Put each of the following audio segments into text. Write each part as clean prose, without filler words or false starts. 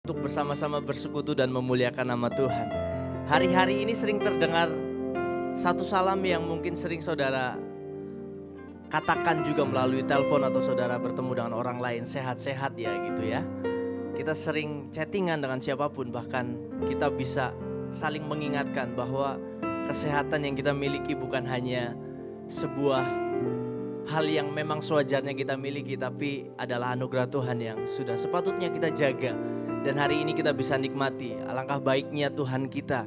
untuk bersama-sama bersekutu dan memuliakan nama Tuhan. Hari-hari ini sering terdengar satu salam yang mungkin sering saudara katakan juga melalui telepon atau saudara bertemu dengan orang lain, sehat-sehat ya gitu ya. Kita sering chattingan dengan siapapun, bahkan kita bisa saling mengingatkan bahwa kesehatan yang kita miliki bukan hanya sebuah hal yang memang sewajarnya kita miliki, tapi adalah anugerah Tuhan yang sudah sepatutnya kita jaga. Dan hari ini kita bisa nikmati, alangkah baiknya Tuhan kita.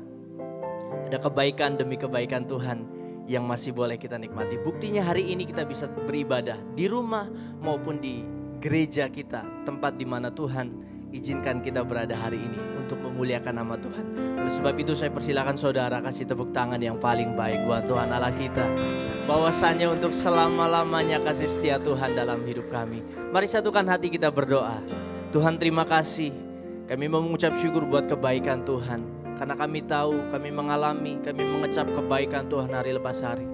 Ada kebaikan demi kebaikan Tuhan yang masih boleh kita nikmati. Buktinya hari ini kita bisa beribadah di rumah maupun di gereja kita, tempat di mana Tuhan izinkan kita berada hari ini untuk memuliakan nama Tuhan. Oleh sebab itu saya persilakan saudara kasih tepuk tangan yang paling baik buat Tuhan Allah kita. Bahwasanya untuk selama-lamanya kasih setia Tuhan dalam hidup kami. Mari satukan hati kita berdoa. Tuhan terima kasih. Kami mau mengucap syukur buat kebaikan Tuhan. Karena kami tahu, kami mengalami, kami mengecap kebaikan Tuhan hari lepas hari.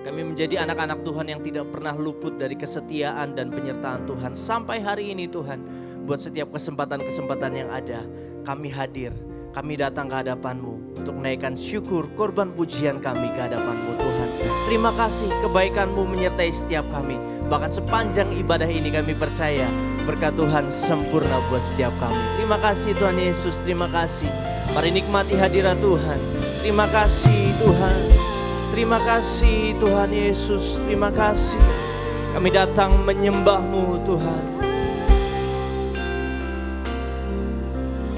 Kami menjadi anak-anak Tuhan yang tidak pernah luput dari kesetiaan dan penyertaan Tuhan. Sampai hari ini Tuhan, buat setiap kesempatan-kesempatan yang ada, kami hadir, kami datang ke hadapan-Mu untuk menaikkan syukur, korban pujian kami ke hadapan-Mu Tuhan. Terima kasih kebaikan-Mu menyertai setiap kami. Bahkan sepanjang ibadah ini kami percaya berkat Tuhan sempurna buat setiap kami. Terima kasih Tuhan Yesus, terima kasih. Mari nikmati hadirat Tuhan. Terima kasih Tuhan. Terima kasih Tuhan Yesus, terima kasih. Kami datang menyembah-Mu Tuhan.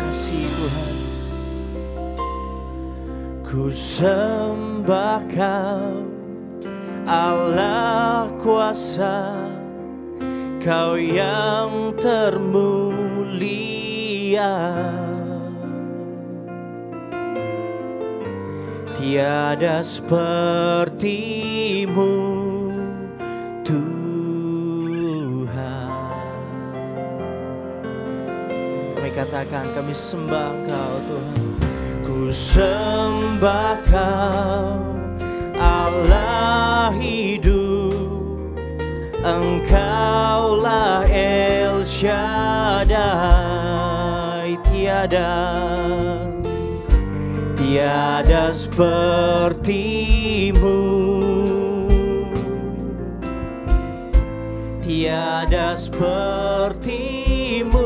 Kasih Tuhan. Ku sembah Kau, Allah kuasa, Kau yang termulia. Tiada seperti-Mu Tuhan. Kami katakan kami sembah Kau Tuhan. Ku sembah Kau, Allah hidup, Engkaulah El Shaddai. Tiada seperti-Mu, tiada seperti-Mu,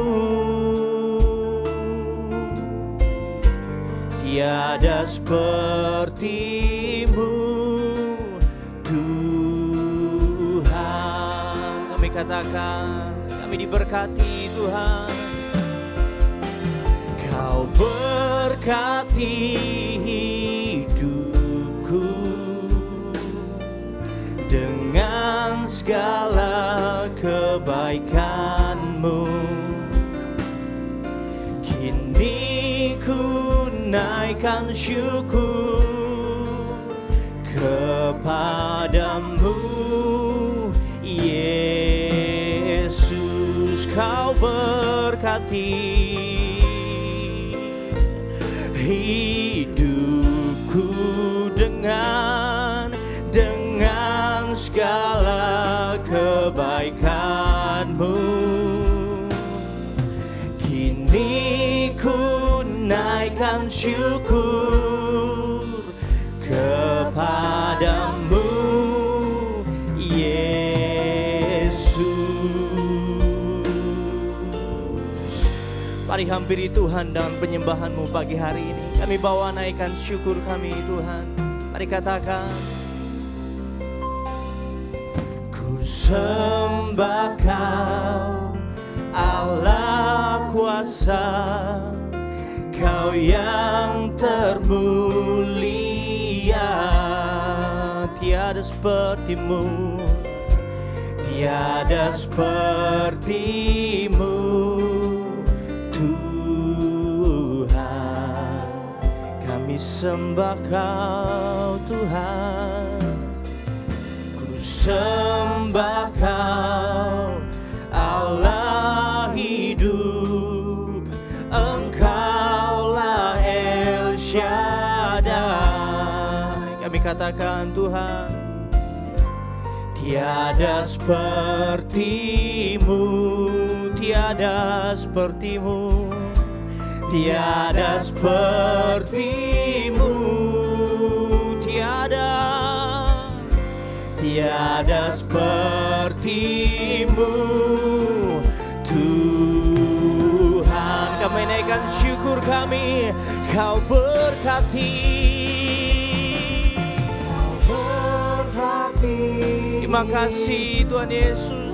tiada seperti-Mu Tuhan. Kami katakan kami diberkati Tuhan. Kau berkati hidupku dengan segala kebaikan-Mu. Kini ku naikkan syukur kepadamu, Yesus. Kau berkati hidupku dengan segala kebaikan-Mu. Kini ku naikkan syukur kepadamu, Yesus. Mari hampiri Tuhan dengan penyembahan-Mu pagi hari ini. Kami bawa naikkan syukur kami Tuhan. Mari katakan. Ku sembah Kau, Allah kuasa, Kau yang termulia. Tiada seperti-Mu, tiada seperti-Mu Tuhan. Kami sembah Kau Tuhan. Ku sembah Kau, Allah hidup, Engkaulah El Shaddai. Kami katakan Tuhan, tiada seperti-Mu, tiada sepertimu, tiada sepertimu, tiada sepertimu Tuhan. Kami naikkan syukur kami, Kau berkati. Terima kasih Tuhan Yesus.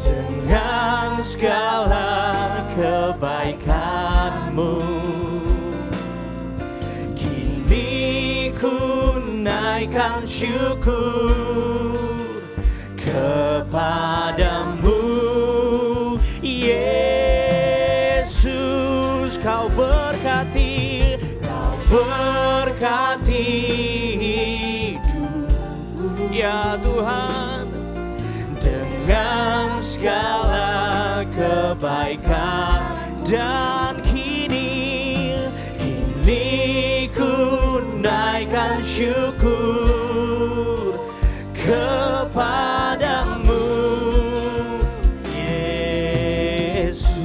Dengan segala kebaikan-Mu, kini ku naikkan syukur kepadamu, Yesus. Kau berkati, Kau berkati hidupku, ya Tuhan, dengan segala kebaikan. Dan kini ku naikkan syukur kepadamu, Yesus.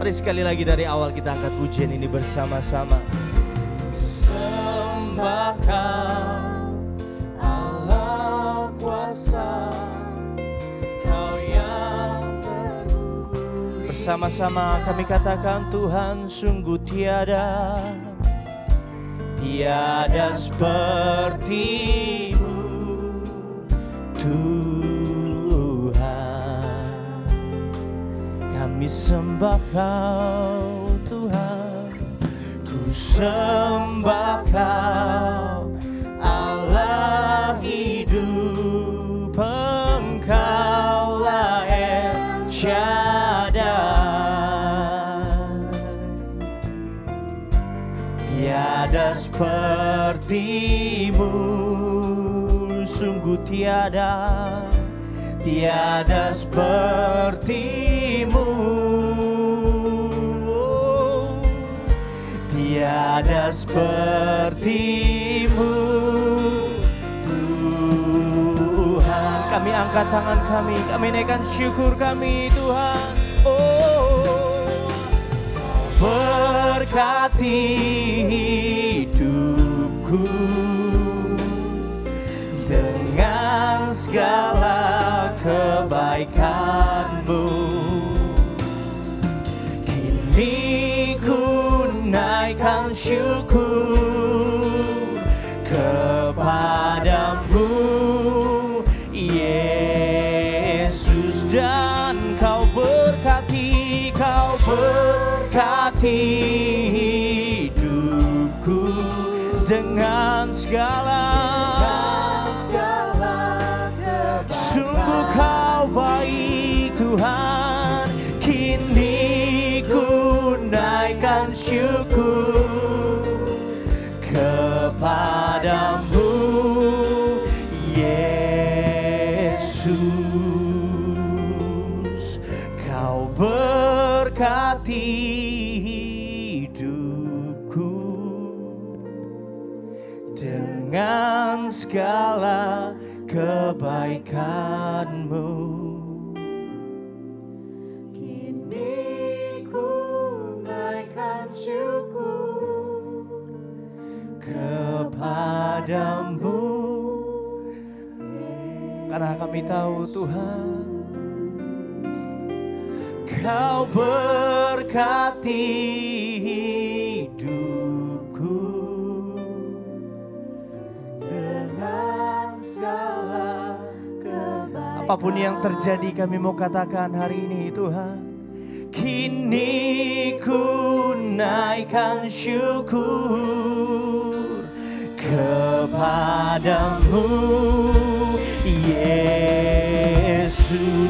Mari sekali lagi dari awal kita angkat pujian ini bersama-sama. Sembah Kau Allah kuasa, Kau yang terpuji. Bersama-sama kami katakan, Tuhan, sungguh tiada sepertimu, Tuhan. Kami sembah Kau, Tuhan. Ku sembah Kau, Allah hidup, Engkaulah El Shaddai. Tiada sepertimu, sungguh tiada sepertimu, oh, tiada sepertimu, Tuhan. Kami angkat tangan kami naikkan syukur kami, Tuhan. Oh, berkati hidupku dengan segala kebaikan-Mu. Kini ku naikkan syukur kepadamu, Yesus. Dan Kau berkati hidupku dengan segala sungguh Kau baik, Tuhan. Kini ku naikkan syukur kepadamu, Yesus. Kau berkati hidupku dengan segala kebaikan-Mu. Kini ku naikkan syukur kepadamu, karena kami tahu, Tuhan, Kau berkati hidupku dengan segala kebaikan. Apapun yang terjadi, kami mau katakan hari ini, Tuhan, kini ku naikkan syukur kepadamu, Yesus.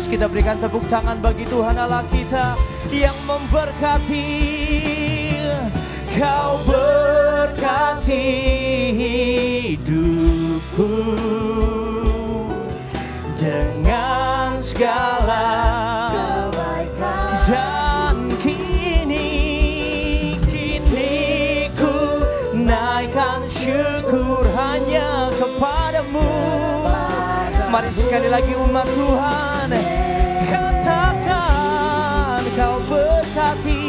Kita berikan tepuk tangan bagi Tuhan Allah kita yang memberkati. Kau berkati hidupku dengan segala kebaikan. Dan kini ku naikkan syukur hanya kepadamu, Mari sekali lagi umat Tuhan, katakan Kau berkati.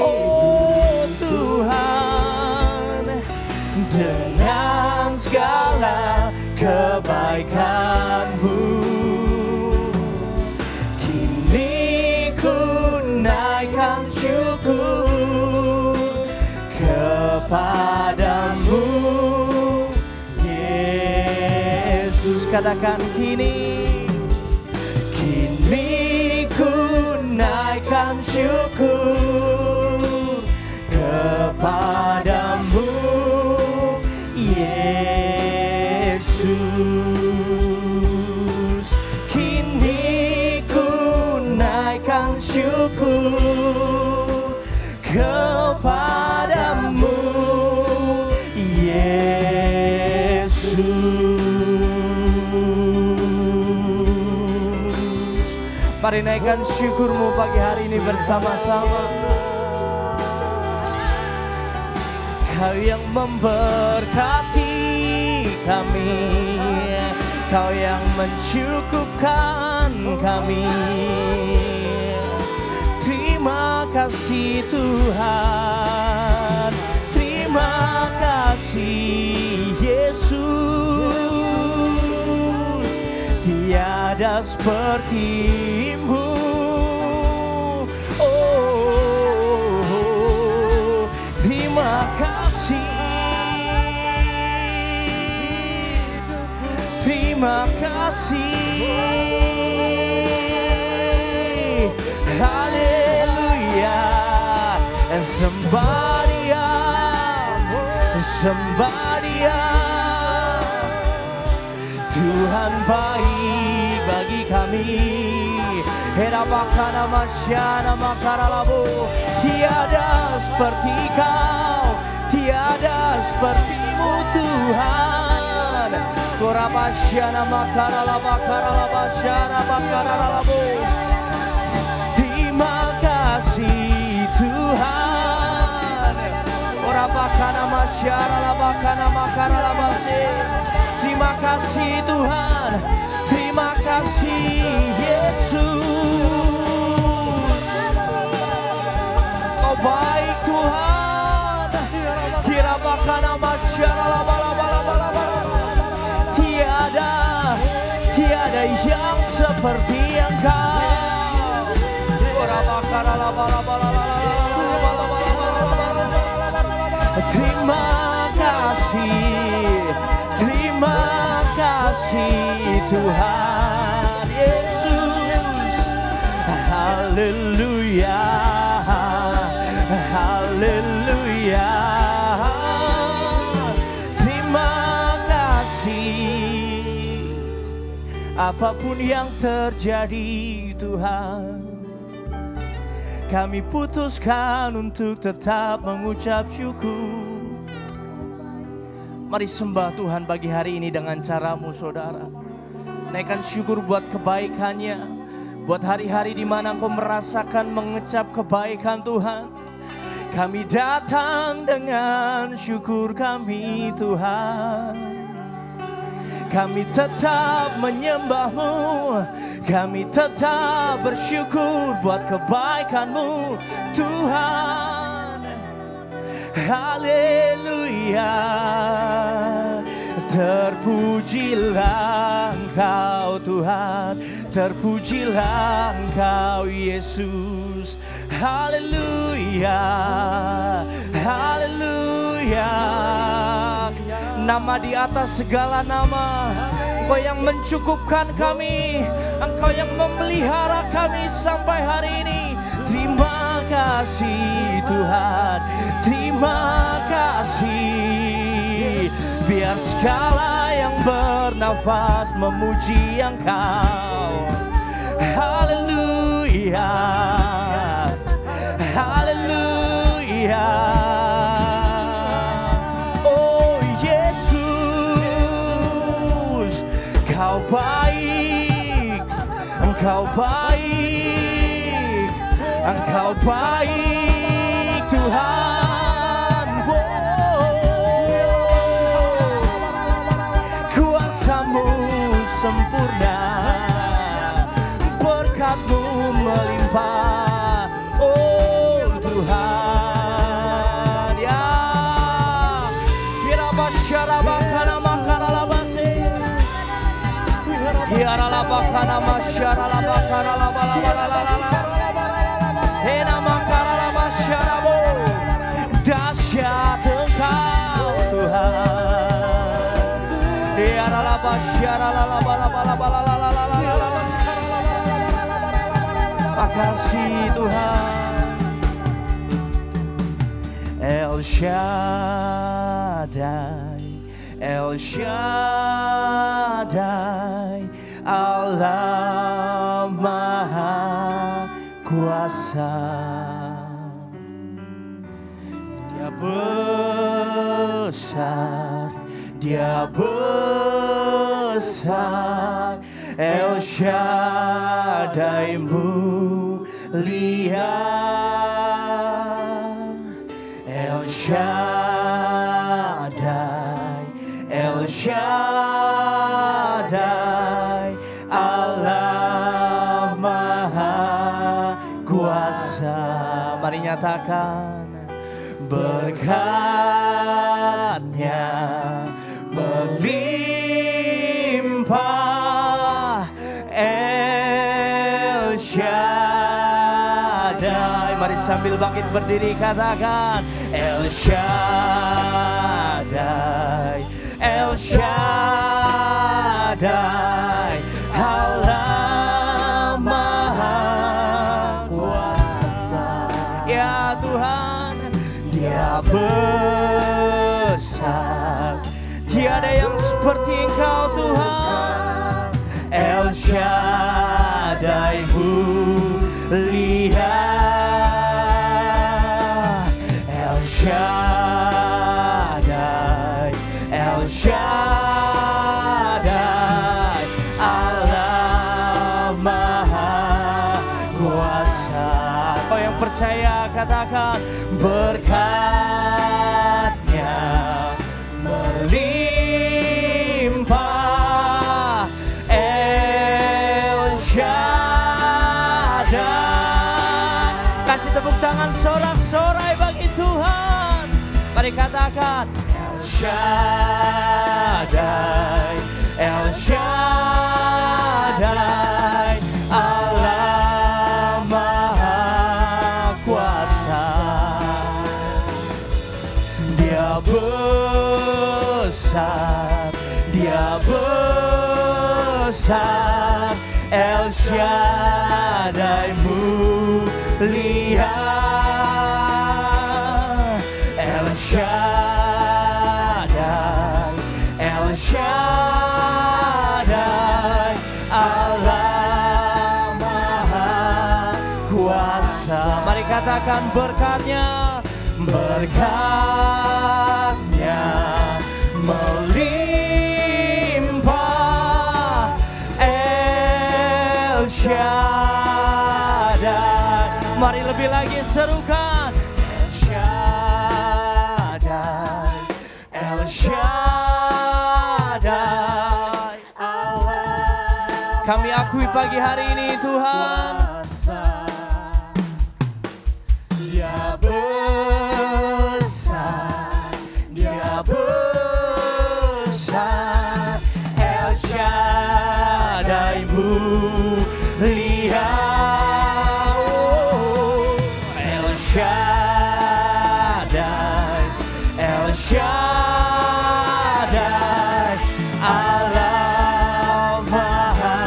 Oh Tuhan, dengan segala kebaikan-Mu, kini ku naikkan syukur kepadamu, Yesus. Katakan kini ku naikkan syukur kepadamu, Yesus. Kini ku naikkan syukur kepadamu, Yesus. Mari naikkan syukur-Mu pagi hari ini bersama-sama. Kau yang memberkati kami, Kau yang mencukupkan kami. Terima kasih Tuhan, terima kasih Yesus. Tiada seperti-Mu, oh, terima kasih, terima kasih. Haleluya, sembah Dia, sembah Dia. Tuhan baik bagi kami. Herabakana masyana makaralabo. Tiada seperti Kau, tiada seperti-Mu Tuhan. Korabasyana makaralabakaralabasyana makaralabo. Terima kasih Tuhan. Orabakana masyana labakana makaralabase. Terima kasih Tuhan, terima kasih Yesus. Kau baik Tuhan. Kirabakana masyaralah bala. Tiada yang seperti Engkau. Terima kasih, terima kasih Tuhan Yesus. Haleluya, haleluya. Terima kasih. Apapun yang terjadi Tuhan, kami putuskan untuk tetap mengucap syukur. Mari sembah Tuhan pagi hari ini dengan cara-Mu saudara. Naikkan syukur buat kebaikan-Nya, buat hari-hari di mana Engkau merasakan mengecap kebaikan Tuhan. Kami datang dengan syukur kami Tuhan. Kami tetap menyembah-Mu, kami tetap bersyukur buat kebaikan-Mu Tuhan. Haleluya, terpujilah Engkau Tuhan, terpujilah Engkau Yesus. Haleluya, haleluya. Nama di atas segala nama, Engkau yang mencukupkan kami, Engkau yang memelihara kami sampai hari ini. Terima kasih Tuhan, terima kasih. Biar segala yang bernafas memuji Engkau. Haleluya, haleluya. Oh Yesus, Engkau baik, Engkau baik, Engkau baik Tuhan. sempurna, berkat-Mu melimpah, oh Tuhan. Ya, kirabasyarabakana makaralabase, kiralabakana masyaralabakana labalabalala, hena makaralabasyarabo. Dahsyat Engkau Tuhan, makasih Tuhan. El Shaddai, El Shaddai, Allah Maha Kuasa. Dia besar, Dia besar, El Shaddai mulia, El Shaddai, El Shaddai, Allah Maha Kuasa. Mari nyatakan, berkat-Nya melimpah, El Shaddai. Mari sambil bangkit berdiri katakan, El Shaddai, El Shaddai, Allah Maha Kuasa. Ya Tuhan, Dia besar, tiada yang seperti Engkau Tuhan. El Shaddai mulia, El Shaddai, El Shaddai, Allah Maha Kuasa. Kau yang percaya katakan, berkat-Nya melimpah, El Shaddai. Kasih tepuk tangan sorak-sorai bagi Tuhan. Mari katakan, El Shaddai, El Shaddai, Allah Maha Kuasa. Dia besar, Dia besar, El Shaddai mulia, El Shaddai, El Shaddai, Allah Maha Kuasa. Mari katakan, berkat-Nya, berkat-Nya melimpah, El Shaddai. Mari lebih lagi serukan, El Shaddai, El Shaddai, Allah. Kami akui pagi hari ini Tuhan, Dia besar, Dia besar, El Shaddai mulia, oh, El Shaddai, El Shaddai, Allah Maha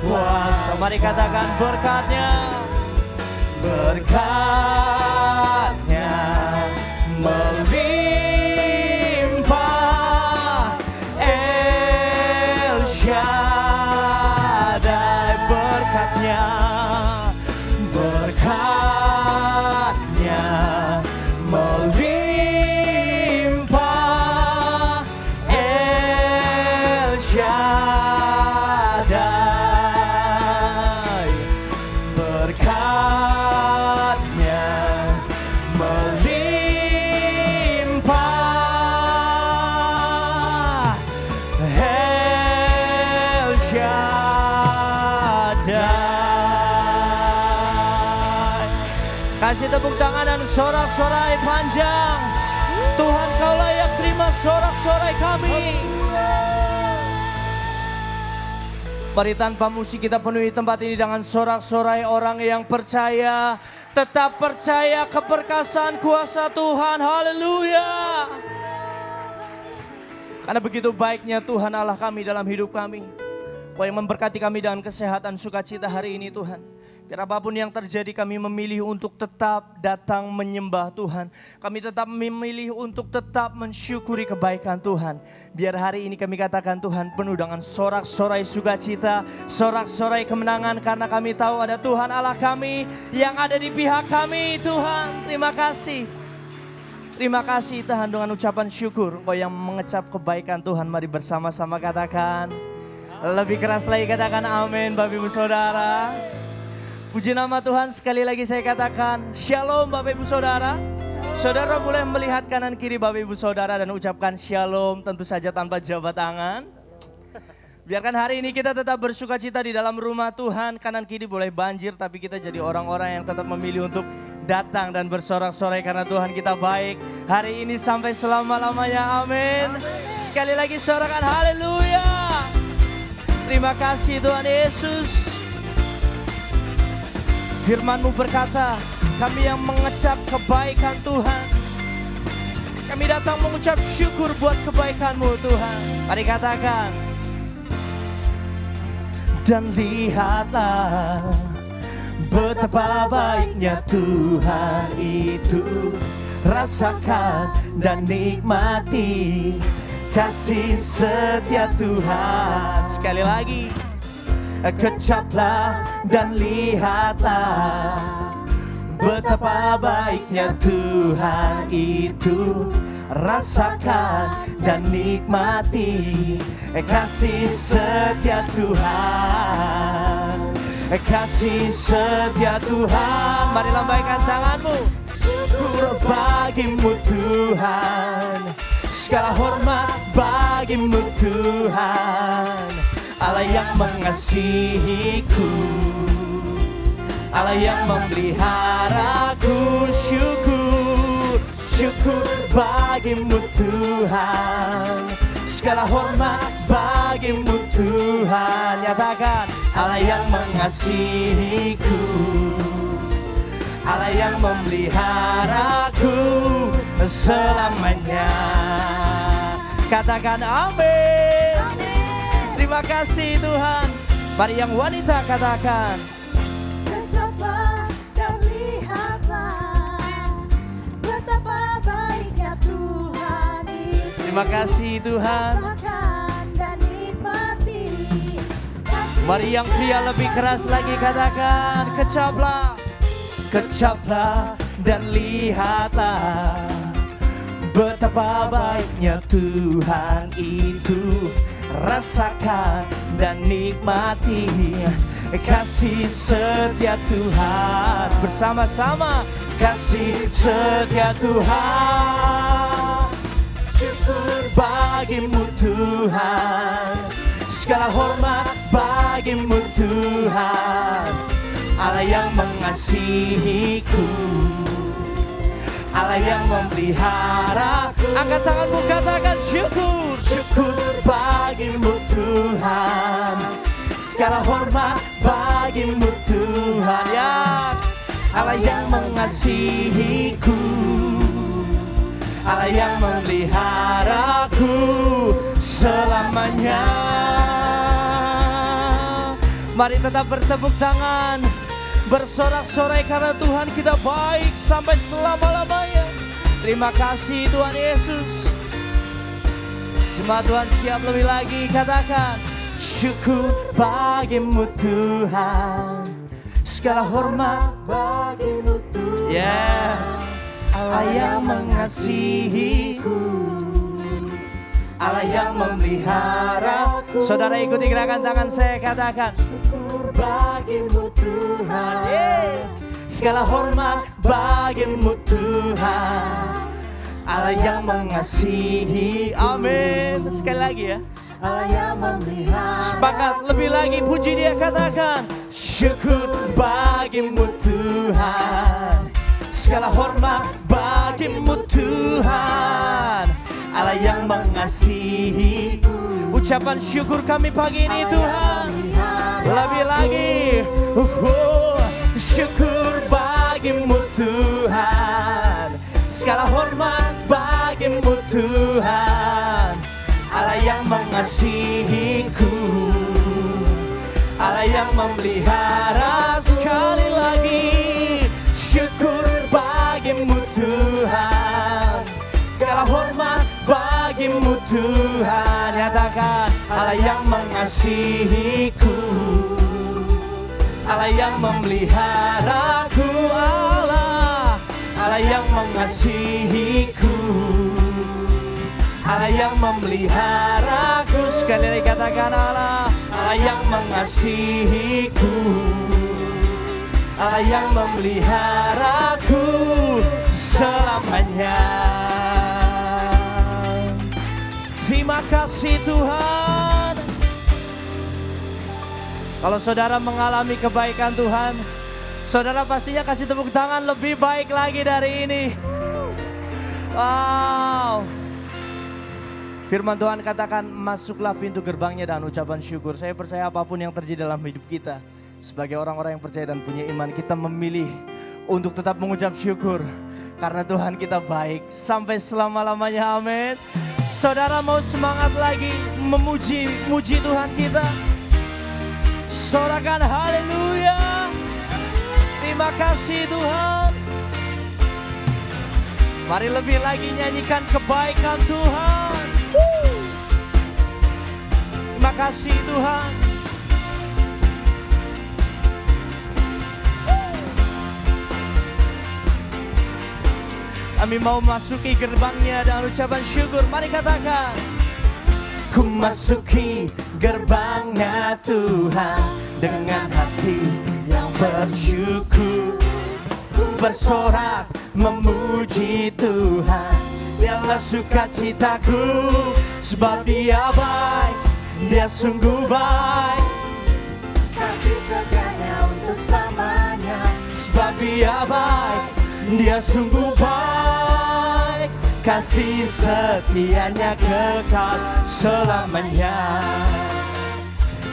Kuasa. Mari katakan, berkat-Nya, berkat-Nya melimpah, El Shaddai. Berkat-Nya, berkat-Nya melimpah, El Shaddai. Berkat-Nya Kasih tepuk tangan dan sorak-sorai panjang. Tuhan, Kau layak terima sorak-sorai kami. Mari tanpa musik kita penuhi tempat ini dengan sorak-sorai orang yang percaya. Tetap percaya keperkasaan kuasa Tuhan. Haleluya. Karena begitu baiknya Tuhan Allah kami dalam hidup kami. Kau yang memberkati kami dengan kesehatan sukacita hari ini Tuhan. Biar apapun yang terjadi kami memilih untuk tetap datang menyembah Tuhan. Kami tetap memilih untuk tetap mensyukuri kebaikan Tuhan. Biar hari ini kami katakan Tuhan penuh dengan sorak-sorai sukacita, sorak-sorai kemenangan. Karena kami tahu ada Tuhan Allah kami yang ada di pihak kami Tuhan. Terima kasih. Terima kasih Tuhan dengan ucapan syukur. Engkau yang mengecap kebaikan Tuhan. Mari bersama-sama katakan. Lebih keras lagi katakan amin Bapak Ibu Saudara. Puji nama Tuhan, sekali lagi saya katakan shalom Bapak Ibu Saudara. Saudara boleh melihat kanan kiri Bapak Ibu Saudara dan ucapkan shalom, tentu saja tanpa jabat tangan. Biarkan hari ini kita tetap bersuka cita di dalam rumah Tuhan. Kanan kiri boleh banjir tapi kita jadi orang-orang yang tetap memilih untuk datang dan bersorak-sorai karena Tuhan kita baik. Hari ini sampai selama-lamanya, amin. Sekali lagi sorakan haleluya. Terima kasih Tuhan Yesus. Firman-Mu berkata, kami yang mengecap kebaikan Tuhan. Kami datang mengucap syukur buat kebaikan-Mu Tuhan. Mari katakan. Dan lihatlah betapa baiknya Tuhan itu. Rasakan dan nikmati kasih setia Tuhan. Sekali lagi. Kecaplah dan lihatlah betapa baiknya Tuhan itu. Rasakan dan nikmati kasih setia Tuhan. Kasih setia Tuhan. Mari lambaikan tanganmu. Syukur bagimu Tuhan. Segala hormat bagimu Tuhan. Allah yang mengasihiku, Allah yang memeliharaku. Syukur, syukur bagimu Tuhan. Segala hormat bagimu Tuhan. Nyatakan, Allah yang mengasihiku, Allah yang memeliharaku selamanya. Katakan amin. Terima kasih Tuhan. Mari yang wanita katakan. Kecaplah dan lihatlah betapa baiknya Tuhan itu. Terima kasih Tuhan. Rasakan dan nikmati kasih. Mari yang pria lebih keras lagi katakan. Kecaplah, kecaplah dan lihatlah betapa baiknya Tuhan itu. Rasakan dan nikmati kasih setia Tuhan. Bersama-sama kasih setia Tuhan. Syukur bagimu Tuhan. Segala hormat bagimu Tuhan. Allah yang mengasihiku, Allah yang memeliharaku. Angkat tanganmu katakan syukur. Syukur bagimu Tuhan. Segala hormat bagimu Tuhan. Ya, Allah yang mengasihiku, Allah yang memeliharaku selamanya. Mari tetap bertepuk tangan, bersorak-sorai karena Tuhan kita baik sampai selama-lamanya. Terima kasih Tuhan Yesus. Jemaat Tuhan siap lebih lagi, katakan syukur bagimu Tuhan. Segala hormat bagimu Tuhan. Yes, Allah yang mengasihiku, Allah yang memeliharaku. Saudara ikuti gerakan tangan saya, katakan syukur bagimu Tuhan. Segala hormat bagimu Tuhan. Allah yang mengasihi. Amin. Sekali lagi ya. Allah yang memelihara. Sepakat lebih lagi, puji Dia, katakan syukur bagimu Tuhan. Segala hormat bagimu Tuhan, Allah yang mengasihiku. Ucapan syukur kami pagi ini Tuhan. Lebih lagi, syukur bagimu Tuhan. Segala hormat bagimu Tuhan, Allah yang mengasihiku, Allah yang memelihara. Sekali lagi, syukur bagimu Tuhan. Segala hormat bagimu Tuhan. Nyatakan, Allah yang mengasihiku, Allah yang memeliharaku. Allah yang mengasihiku, Allah yang memeliharaku. Sekali lagi katakan, Allah yang mengasihiku, Allah yang memeliharaku selamanya. Terima kasih Tuhan. Kalau saudara mengalami kebaikan Tuhan, saudara pastinya kasih tepuk tangan lebih baik lagi dari ini. Wow. Firman Tuhan katakan, masuklah pintu gerbangnya dengan ucapan syukur. Saya percaya apapun yang terjadi dalam hidup kita, sebagai orang-orang yang percaya dan punya iman, kita memilih untuk tetap mengucap syukur. Karena Tuhan kita baik sampai selama-lamanya, amin. Saudara mau semangat lagi memuji Tuhan kita? Sorakan haleluya. Terima kasih Tuhan. Mari lebih lagi nyanyikan kebaikan Tuhan. Terima kasih Tuhan. Kami mau masuki gerbangnya dengan ucapan syukur. Mari katakan, ku masuki gerbangnya Tuhan dengan hati yang bersyukur. Ku bersorak memuji Tuhan, Dialah sukacitaku. Sebab Dia baik, Dia sungguh baik, kasih setianya untuk selamanya. sebab Dia baik, Dia sungguh baik, kasih setianya kekal selamanya.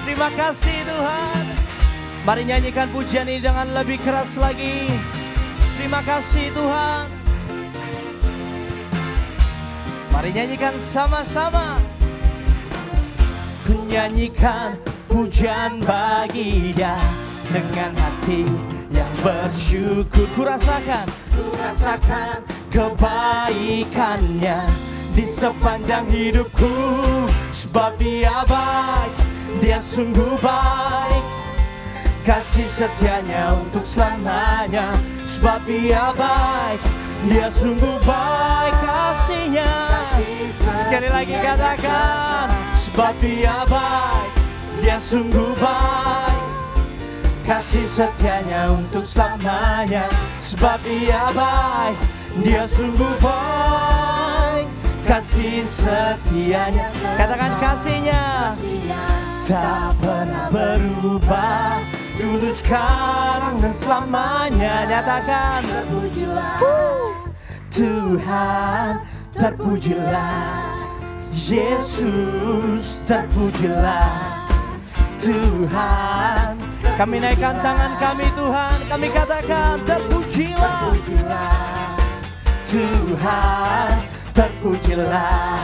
Terima kasih Tuhan. Mari nyanyikan pujian ini dengan lebih keras lagi. Terima kasih Tuhan. Mari nyanyikan sama-sama. Ku nyanyikan pujian bagi Dia dengan hati yang bersyukur. Ku rasakan kebaikannya di sepanjang hidupku. Sebab Dia baik, Dia sungguh baik, kasih setianya untuk selamanya. Sebab Dia baik, Dia sungguh baik, kasihnya. Sekali lagi katakan, sebab Dia baik, Dia sungguh baik, kasih setianya untuk selamanya. Sebab Dia baik, Dia sungguh baik, kasih setianya. Katakan, kasihnya tak pernah berubah, dulu, sekarang, dan selamanya. Nyatakan, Terpujilah Tuhan, terpujilah Yesus, terpujilah Tuhan. Kami naikkan tangan kami Tuhan, kami katakan, terpujilah Tuhan, terpujilah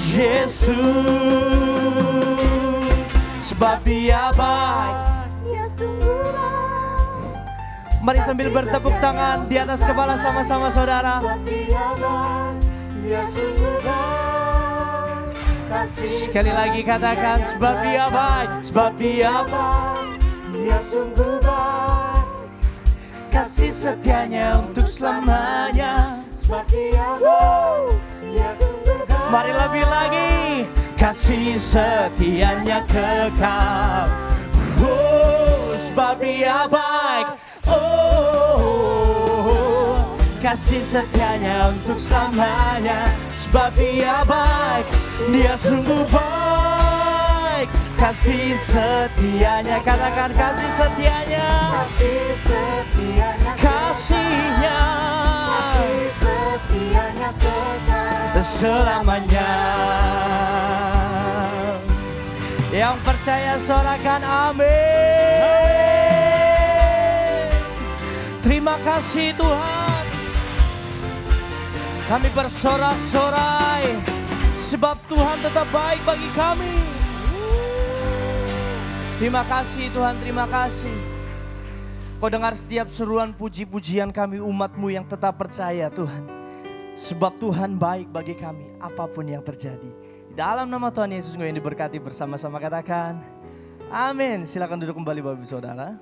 Yesus. Sebab Dia baik. Dia sungguh baik, Mari sambil bertepuk tangan di atas kepala sama-sama saudara. sebab Dia baik, Dia sungguh baik, kasih Sekali lagi katakan, sebab Dia baik, sebab Dia baik, Dia sungguh baik, kasih setianya untuk selamanya. sebab Dia baik, Dia sungguh baik. Mari lebih lagi, kasih setianya kekal. Oh, sebab Dia baik. Oh, kasih setianya untuk selamanya. Sebab Dia baik, Dia sungguh baik, kasih setianya, katakan kasih setianya, kasih setianya, kasihnya kasih setianya kekal selamanya. Yang percaya sorakan amin. Terima kasih Tuhan, kami bersorak-sorai sebab Tuhan tetap baik bagi kami. Terima kasih Tuhan, terima kasih. Kau dengar setiap seruan puji-pujian kami, umat-Mu yang tetap percaya Tuhan. Sebab Tuhan baik bagi kami apapun yang terjadi. Di dalam nama Tuhan Yesus yang diberkati bersama-sama katakan amin. Silakan duduk kembali Bapak Ibu Saudara.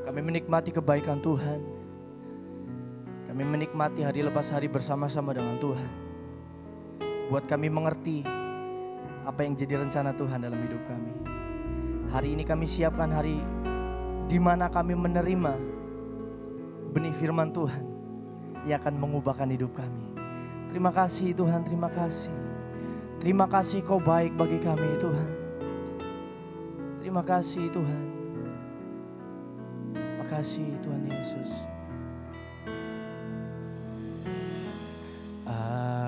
Kami menikmati kebaikan Tuhan. Kami menikmati hari lepas hari bersama-sama dengan Tuhan. Buat kami mengerti apa yang jadi rencana Tuhan dalam hidup kami. Hari ini kami siapkan hari di mana kami menerima benih firman Tuhan yang akan mengubahkan hidup kami. Terima kasih Tuhan, terima kasih. Terima kasih Kau baik bagi kami Tuhan. Terima kasih Tuhan. Terima kasih Tuhan Yesus.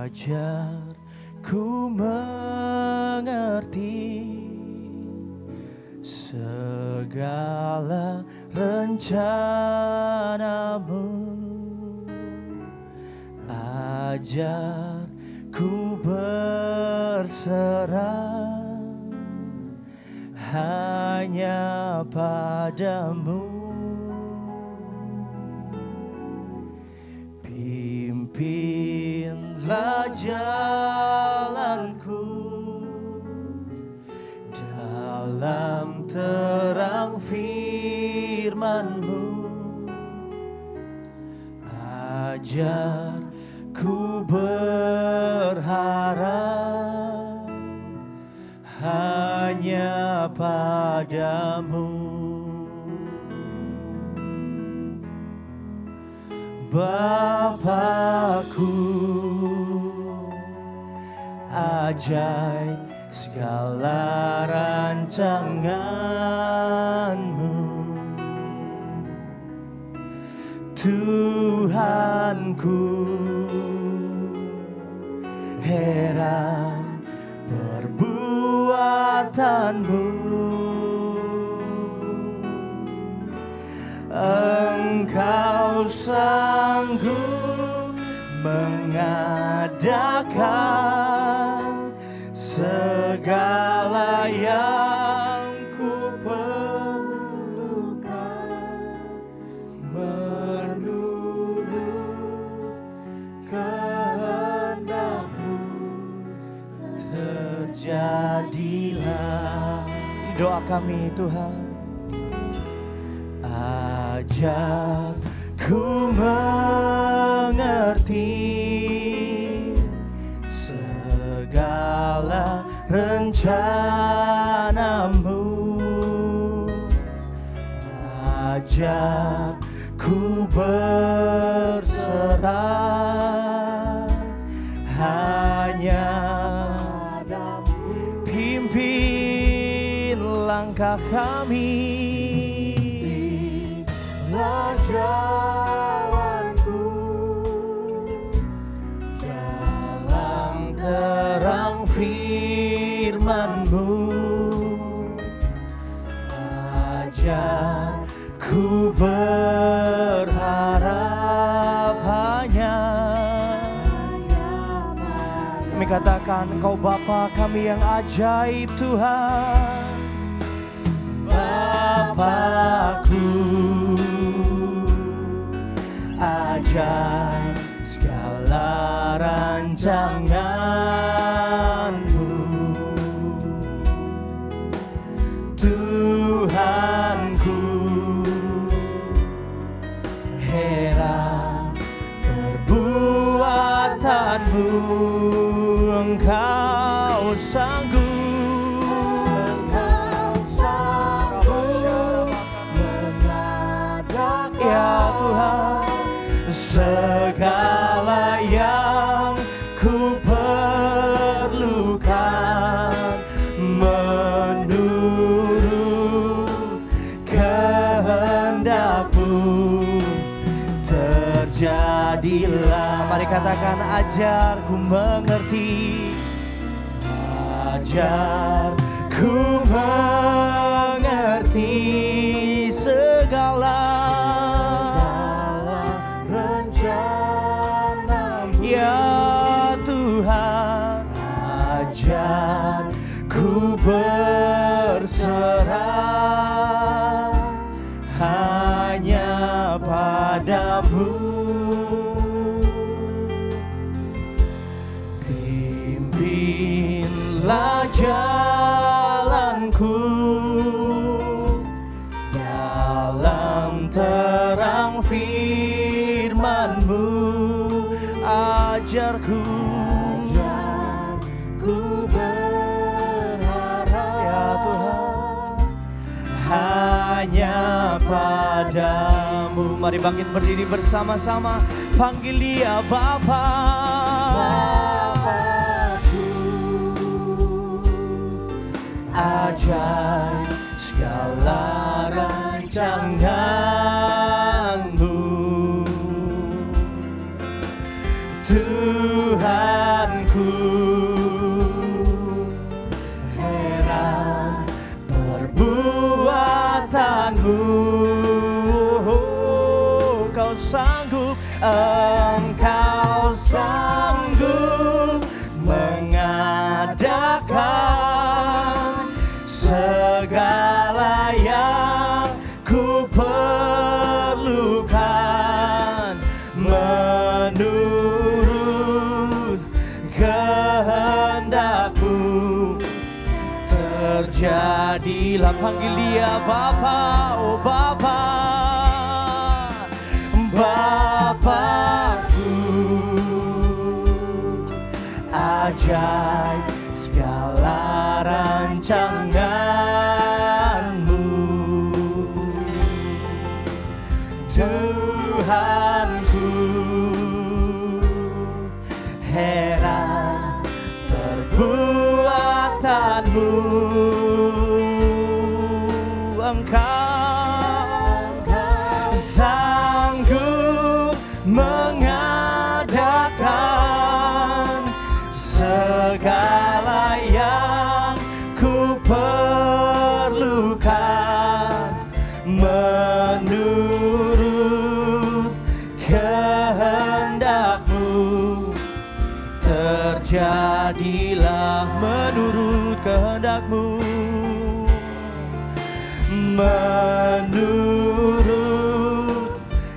Ajarku mengerti segala rencana-Mu. Ajarku berserah hanya padamu. Pimpinlah jalanku dalam terang firman-Mu. Ajarku berharap hanya padamu. Bapakku, ajaib segala rancangan-Mu. Tuhanku, heran perbuatan-Mu. Engkau sanggup mengadakan segala yang ku perlukan, menurut kehendak-Mu terjadilah. Doa kami Tuhan. Ajarku mengerti segala rencana-Mu. Ajarku berserah hanya padamu. Pimpin langkah kami, jalanku dalam terang firman-Mu. Ajarku berharap hanya kami katakan Engkau Bapa kami yang ajaib Tuhan. Bapakku, ajaib segala rancangan-Mu. Tuhanku, heran perbuatan-Mu. Engkau sanggup mengadakan, ya Tuhan, segala yang ku perlukan menurut kehendak-Mu terjadilah. Mari katakan, ajarku mengerti, ajarku mengerti segala rencana-Mu. Ya Tuhan, ajarku berserah hanya padamu. Pimpinlah jalanku dalam terang firman-Mu. Ajarku berharap, ya Tuhan, hanya padamu. Mari bangkit berdiri bersama-sama, panggil Dia Bapa. Bapakku, ajaib segala rancangan-Mu. Tuhanku, heran perbuatan-Mu. Kau sanggup, Engkau sanggup mengadakan segala yang ku perlukan menurut kehendak-Mu terjadilah. Panggil Dia Bapa, oh Bapa. Bapakku, ajaib segala rancangan-Mu. Tuhanku, heran perbuatan-Mu. Engkau sanggup mengadakan segala yang ku perlukan menurut kehendak-Mu terjadilah. Menurut kehendak-Mu, menurut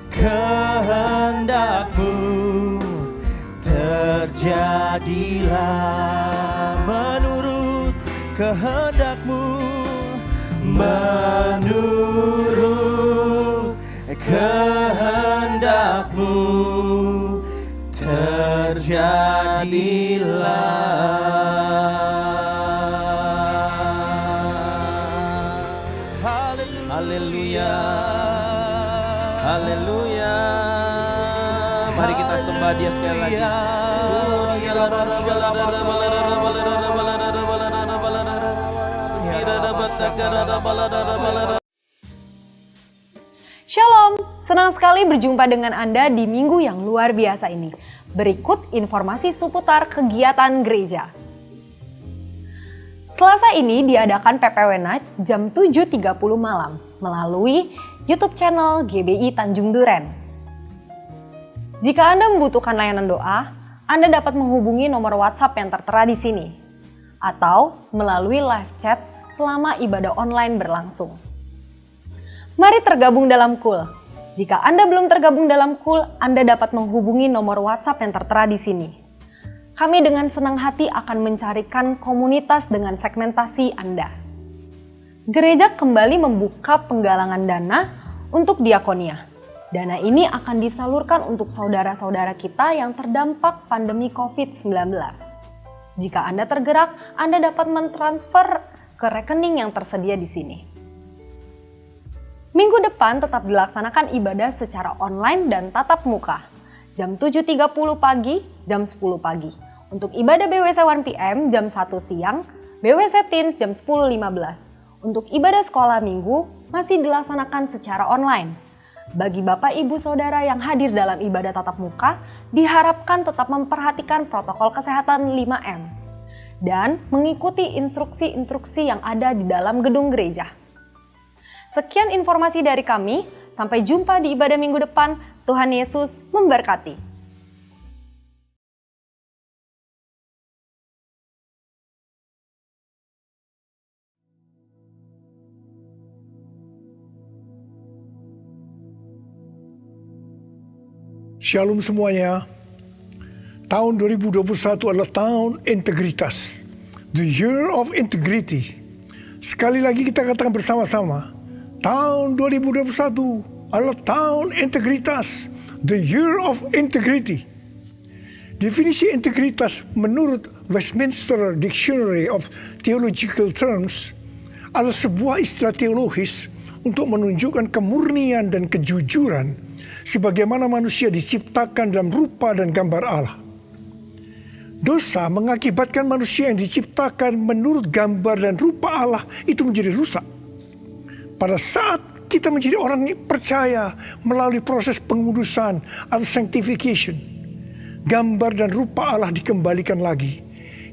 kehendak-Mu terjadilah. Menurut kehendak-Mu, menurut kehendak-Mu terjadilah. Haleluya, haleluya. Mari kita sembah Dia sekali lagi. Shalom, senang sekali berjumpa dengan Anda di minggu yang luar biasa ini. Berikut informasi seputar kegiatan gereja. Selasa ini diadakan PPW Night jam 7.30 malam melalui YouTube channel GBI Tanjung Duren. Jika Anda membutuhkan layanan doa, Anda dapat menghubungi nomor WhatsApp yang tertera di sini atau melalui live chat selama ibadah online berlangsung. Mari tergabung dalam KUL. Jika Anda belum tergabung dalam KUL, Anda dapat menghubungi nomor WhatsApp yang tertera di sini. Kami dengan senang hati akan mencarikan komunitas dengan segmentasi Anda. Gereja kembali membuka penggalangan dana untuk diakonia. Dana ini akan disalurkan untuk saudara-saudara kita yang terdampak pandemi COVID-19. Jika Anda tergerak, Anda dapat mentransfer ke rekening yang tersedia di sini. Minggu depan tetap dilaksanakan ibadah secara online dan tatap muka. jam 7.30 pagi, jam 10 pagi. Untuk ibadah BWC 1 PM jam 1 siang, BWC Teens jam 10.15. Untuk ibadah sekolah minggu masih dilaksanakan secara online. Bagi Bapak Ibu Saudara yang hadir dalam ibadah tatap muka, diharapkan tetap memperhatikan protokol kesehatan 5M dan mengikuti instruksi-instruksi yang ada di dalam gedung gereja. Sekian informasi dari kami, sampai jumpa di ibadah minggu depan. Tuhan Yesus memberkati. Shalom semuanya. Tahun 2021 adalah tahun integritas. The Year of Integrity. Sekali lagi kita katakan bersama-sama. Tahun 2021 adalah tahun integritas. The Year of Integrity. Definisi integritas menurut Westminster Dictionary of Theological Terms adalah sebuah istilah teologis untuk menunjukkan kemurnian dan kejujuran sebagaimana manusia diciptakan dalam rupa dan gambar Allah. Dosa mengakibatkan manusia yang diciptakan menurut gambar dan rupa Allah itu menjadi rusak. Pada saat kita menjadi orang yang percaya melalui proses pengudusan atau sanctification, gambar dan rupa Allah dikembalikan lagi,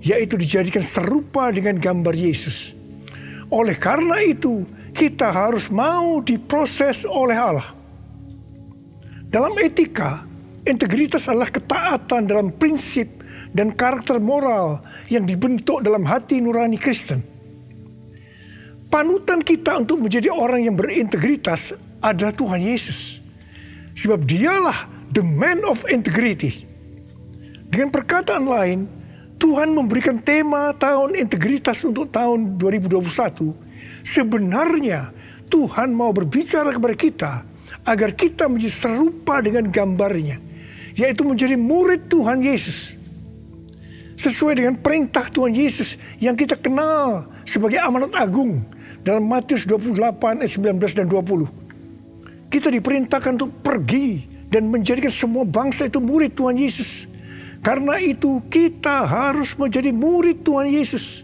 yaitu dijadikan serupa dengan gambar Yesus. Oleh karena itu, kita harus mau diproses oleh Allah. Dalam etika, integritas adalah ketaatan dalam prinsip dan karakter moral yang dibentuk dalam hati nurani Kristen. Panutan kita untuk menjadi orang yang berintegritas adalah Tuhan Yesus. Sebab dialah the man of integrity. Dengan perkataan lain, Tuhan memberikan tema tahun integritas untuk tahun 2021. Sebenarnya Tuhan mau berbicara kepada kita agar kita menjadi serupa dengan gambarnya, yaitu menjadi murid Tuhan Yesus. Sesuai dengan perintah Tuhan Yesus yang kita kenal sebagai amanat agung dalam Matius 28 ayat 19 dan 20. Kita diperintahkan untuk pergi dan menjadikan semua bangsa itu murid Tuhan Yesus. Karena itu kita harus menjadi murid Tuhan Yesus.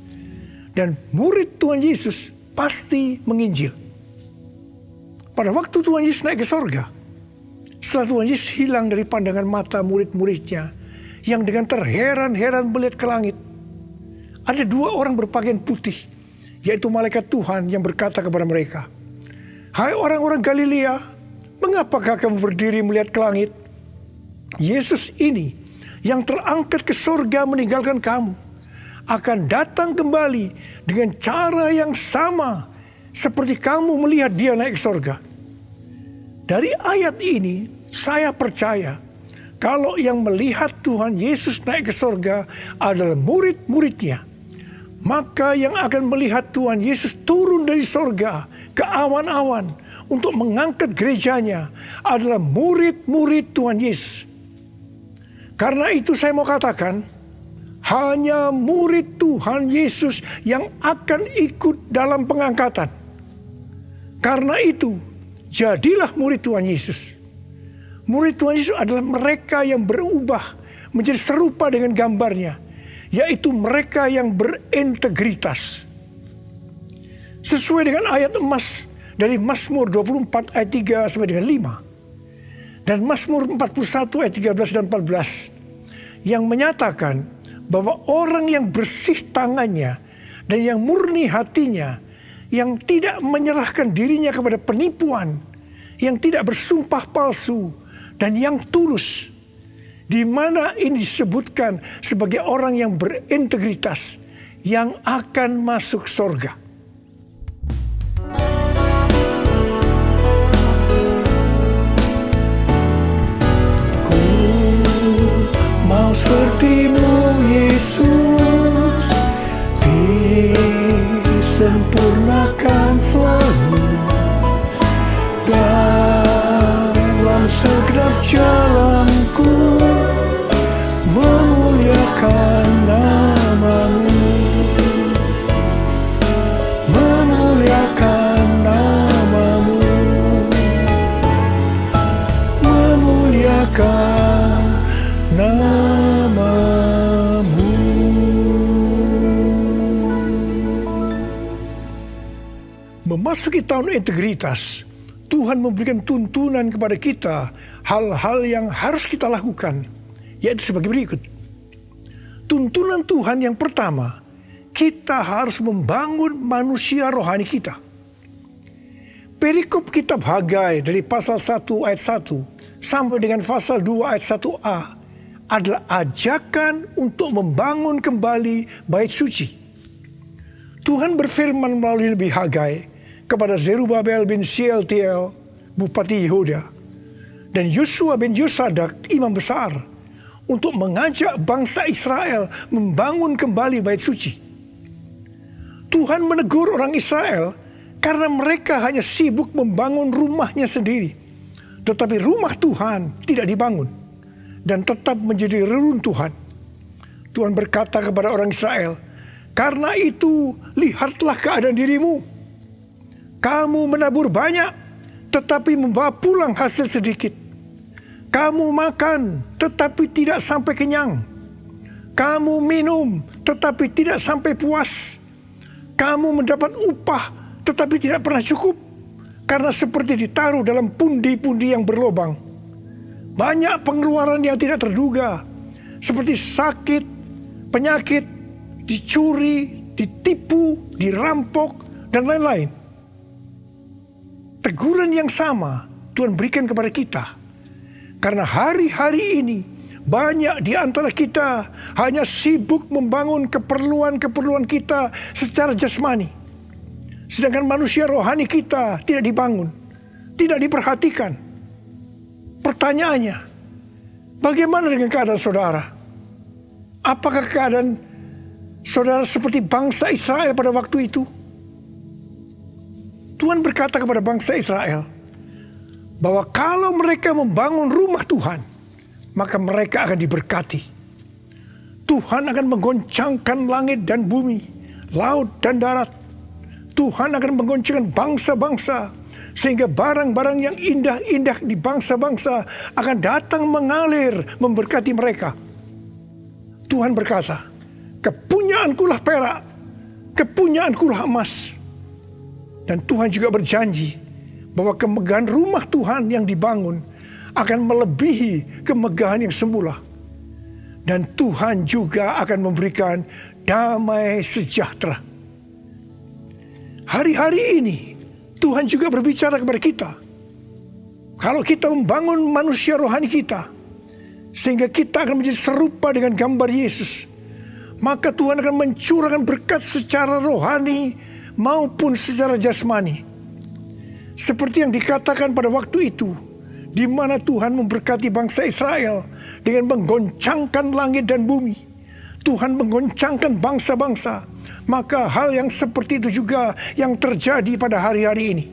Dan murid Tuhan Yesus pasti menginjil. Pada waktu Tuhan Yesus naik ke sorga, setelah Tuhan Yesus hilang dari pandangan mata murid-muridnya yang dengan terheran-heran melihat ke langit, ada dua orang berpakaian putih, yaitu malaikat Tuhan yang berkata kepada mereka, "Hai orang-orang Galilea, mengapakah kamu berdiri melihat ke langit? Yesus ini yang terangkat ke sorga meninggalkan kamu, akan datang kembali dengan cara yang sama seperti kamu melihat dia naik ke sorga." Dari ayat ini, saya percaya kalau yang melihat Tuhan Yesus naik ke sorga adalah murid-muridnya, maka yang akan melihat Tuhan Yesus turun dari sorga ke awan-awan untuk mengangkat gerejanya adalah murid-murid Tuhan Yesus. Karena itu saya mau katakan, hanya murid Tuhan Yesus yang akan ikut dalam pengangkatan. Karena itu, jadilah murid Tuhan Yesus. Murid Tuhan Yesus adalah mereka yang berubah menjadi serupa dengan gambarnya, yaitu mereka yang berintegritas. Sesuai dengan ayat emas dari Mazmur 24 ayat 3 sampai dengan 5. Dan Mazmur 41 ayat 13 dan 14 yang menyatakan bahwa orang yang bersih tangannya dan yang murni hatinya, yang tidak menyerahkan dirinya kepada penipuan, yang tidak bersumpah palsu, dan yang tulus, di mana ini disebutkan sebagai orang yang berintegritas, yang akan masuk surga. Mau sepertimu Yesus, disempurnakan selalu dalam segenap jalanku, memuliakan nama-Mu. namamu. Memasuki tahun integritas, Tuhan memberikan tuntunan kepada kita hal-hal yang harus kita lakukan, yaitu sebagai berikut. Tuntunan Tuhan yang pertama, kita harus membangun manusia rohani kita. Perikop kitab Hagai dari pasal 1 ayat 1 sampai dengan pasal 2 ayat 1a adalah ajakan untuk membangun kembali bait suci. Tuhan berfirman melalui Nabi Hagai kepada Zerubabel bin Shealtiel, Bupati Yehuda, dan Yosua bin Yosadak, Imam Besar, untuk mengajak bangsa Israel membangun kembali bait suci. Tuhan menegur orang Israel karena mereka hanya sibuk membangun rumahnya sendiri, tetapi rumah Tuhan tidak dibangun dan tetap menjadi reruntuhan. Tuhan berkata kepada orang Israel, "Karena itu lihatlah keadaan dirimu. Kamu menabur banyak, tetapi membawa pulang hasil sedikit. Kamu makan, tetapi tidak sampai kenyang. Kamu minum, tetapi tidak sampai puas. Kamu mendapat upah, tetapi tidak pernah cukup, karena seperti ditaruh dalam pundi-pundi yang berlobang. Banyak pengeluaran yang tidak terduga, seperti sakit, penyakit, dicuri, ditipu, dirampok, dan lain-lain." Teguran yang sama Tuhan berikan kepada kita. Karena hari-hari ini banyak di antara kita hanya sibuk membangun keperluan-keperluan kita secara jasmani. Sedangkan manusia rohani kita tidak dibangun, tidak diperhatikan. Pertanyaannya, bagaimana dengan keadaan saudara? Apakah keadaan saudara seperti bangsa Israel pada waktu itu? Tuhan berkata kepada bangsa Israel bahwa kalau mereka membangun rumah Tuhan, maka mereka akan diberkati. Tuhan akan menggoncangkan langit dan bumi, laut dan darat. Tuhan akan menggoncangkan bangsa-bangsa, sehingga barang-barang yang indah-indah di bangsa-bangsa akan datang mengalir memberkati mereka. Tuhan berkata, "Kepunyaankulah perak, kepunyaankulah emas." Dan Tuhan juga berjanji bahwa kemegahan rumah Tuhan yang dibangun akan melebihi kemegahan yang semula. Dan Tuhan juga akan memberikan damai sejahtera. Hari-hari ini Tuhan juga berbicara kepada kita. Kalau kita membangun manusia rohani kita, sehingga kita akan menjadi serupa dengan gambar Yesus, maka Tuhan akan mencurahkan berkat secara rohani maupun secara jasmani. Seperti yang dikatakan pada waktu itu, di mana Tuhan memberkati bangsa Israel dengan menggoncangkan langit dan bumi. Tuhan menggoncangkan bangsa-bangsa. Maka hal yang seperti itu juga yang terjadi pada hari-hari ini.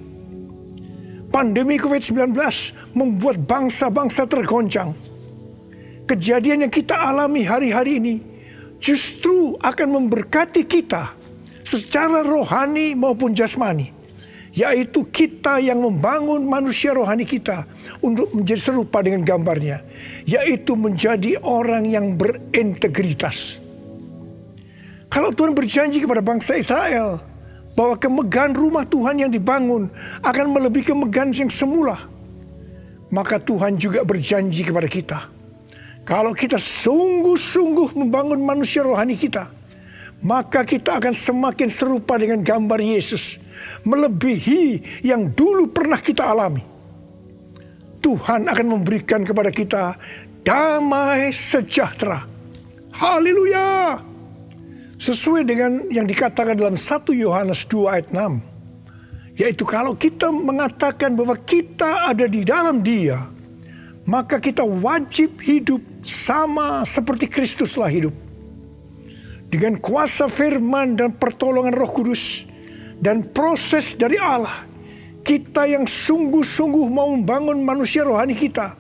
Pandemi COVID-19 membuat bangsa-bangsa tergoncang. Kejadian yang kita alami hari-hari ini justru akan memberkati kita secara rohani maupun jasmani, yaitu kita yang membangun manusia rohani kita untuk menjadi serupa dengan gambarnya, yaitu menjadi orang yang berintegritas. Kalau Tuhan berjanji kepada bangsa Israel bahwa kemegahan rumah Tuhan yang dibangun akan melebihi kemegahan yang semula, maka Tuhan juga berjanji kepada kita, kalau kita sungguh-sungguh membangun manusia rohani kita, maka kita akan semakin serupa dengan gambar Yesus, melebihi yang dulu pernah kita alami. Tuhan akan memberikan kepada kita damai sejahtera. Haleluya! Sesuai dengan yang dikatakan dalam 1 Yohanes 2 ayat 6. Yaitu kalau kita mengatakan bahwa kita ada di dalam Dia, maka kita wajib hidup sama seperti Kristus telah hidup. Dengan kuasa firman dan pertolongan Roh Kudus dan proses dari Allah, kita yang sungguh-sungguh mau membangun manusia rohani kita,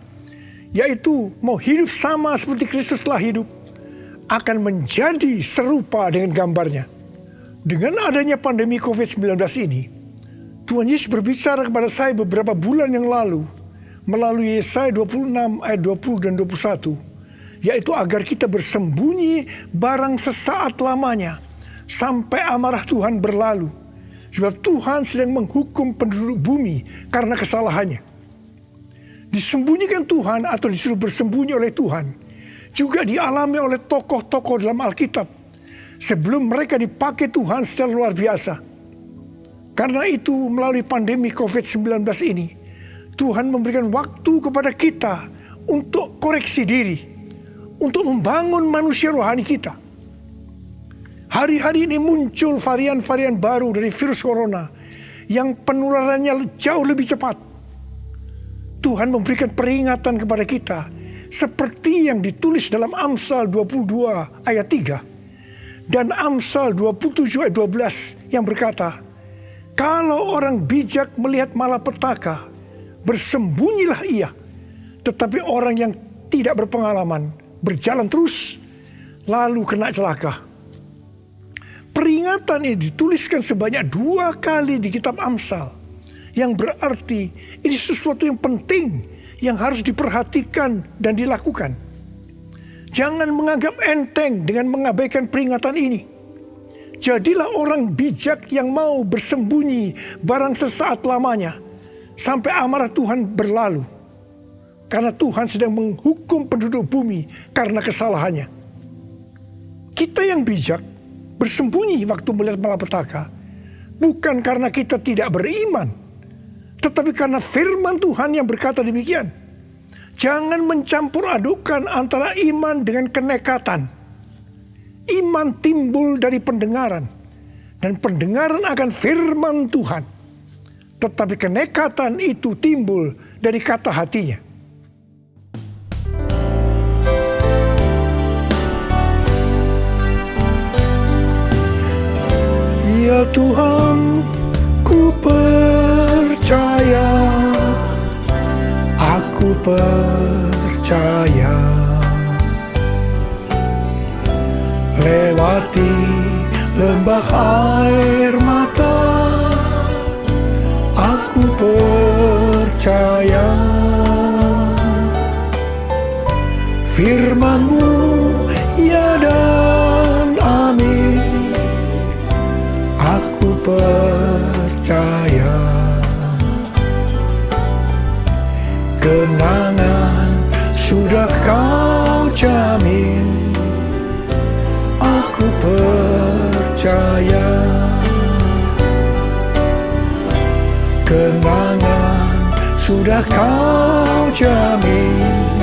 yaitu mau hidup sama seperti Kristus telah hidup, akan menjadi serupa dengan gambarnya. Dengan adanya pandemi COVID-19 ini, Tuhan Yesus berbicara kepada saya beberapa bulan yang lalu melalui Yesaya 26 ayat 20 dan 21. yaitu agar kita bersembunyi barang sesaat lamanya sampai amarah Tuhan berlalu. Sebab Tuhan sedang menghukum penduduk bumi karena kesalahannya. Disembunyikan Tuhan atau disuruh bersembunyi oleh Tuhan juga dialami oleh tokoh-tokoh dalam Alkitab sebelum mereka dipakai Tuhan secara luar biasa. Karena itu melalui pandemi COVID-19 ini, Tuhan memberikan waktu kepada kita untuk koreksi diri, untuk membangun manusia rohani kita. Hari-hari ini muncul varian-varian baru dari virus corona yang penularannya jauh lebih cepat. Tuhan memberikan peringatan kepada kita seperti yang ditulis dalam Amsal 22 ayat 3 dan Amsal 27 ayat 12 yang berkata, kalau orang bijak melihat malapetaka, bersembunyilah ia. Tetapi orang yang tidak berpengalaman berjalan terus, lalu kena celaka. Peringatan ini dituliskan sebanyak 2 kali di kitab Amsal, yang berarti ini sesuatu yang penting yang harus diperhatikan dan dilakukan. Jangan menganggap enteng dengan mengabaikan peringatan ini. Jadilah orang bijak yang mau bersembunyi barang sesaat lamanya sampai amarah Tuhan berlalu. Karena Tuhan sedang menghukum penduduk bumi karena kesalahannya. Kita yang bijak bersembunyi waktu melihat malapetaka bukan karena kita tidak beriman, tetapi karena firman Tuhan yang berkata demikian. Jangan mencampur adukan antara iman dengan kenekatan. Iman timbul dari pendengaran, dan pendengaran akan firman Tuhan. Tetapi kenekatan itu timbul dari kata hatinya. Ya Tuhan, ku percaya, aku percaya. Lewati lembah air mata, aku percaya. Firman-Mu ya dan amin, aku percaya. Kenangan sudah Kau jamin, aku percaya. Kenangan sudah Kau jamin,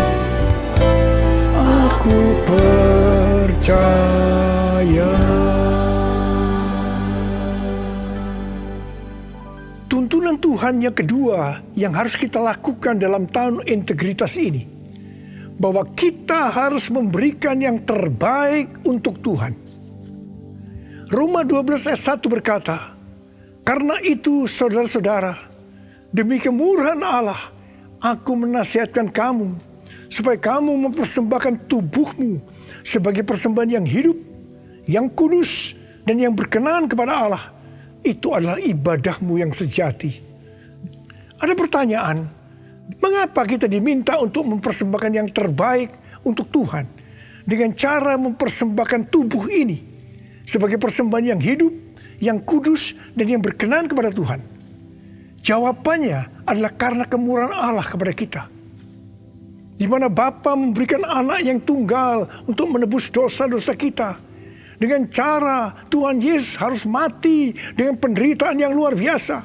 aku percaya. Tuntunan Tuhan yang kedua yang harus kita lakukan dalam tahun integritas ini, bahwa kita harus memberikan yang terbaik untuk Tuhan. Roma 12 ayat 1 berkata, karena itu saudara-saudara, demi kemurahan Allah, aku menasihatkan kamu, supaya kamu mempersembahkan tubuhmu sebagai persembahan yang hidup, yang kudus, dan yang berkenan kepada Allah. Itu adalah ibadahmu yang sejati. Ada pertanyaan, mengapa kita diminta untuk mempersembahkan yang terbaik untuk Tuhan dengan cara mempersembahkan tubuh ini sebagai persembahan yang hidup, yang kudus, dan yang berkenan kepada Tuhan? Jawabannya adalah karena kemurahan Allah kepada kita. Di mana Bapa memberikan anak yang tunggal untuk menebus dosa-dosa kita. Dengan cara Tuhan Yesus harus mati dengan penderitaan yang luar biasa.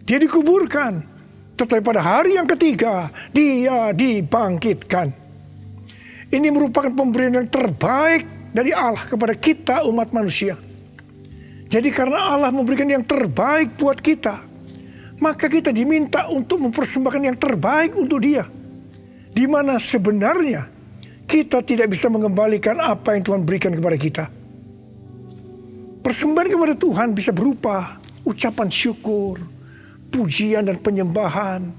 Dia dikuburkan, tetapi pada hari yang ketiga Dia dibangkitkan. Ini merupakan pemberian yang terbaik dari Allah kepada kita umat manusia. Jadi karena Allah memberikan yang terbaik buat kita, maka kita diminta untuk mempersembahkan yang terbaik untuk Dia. Di mana sebenarnya kita tidak bisa mengembalikan apa yang Tuhan berikan kepada kita. Persembahan kepada Tuhan bisa berupa ucapan syukur, pujian dan penyembahan,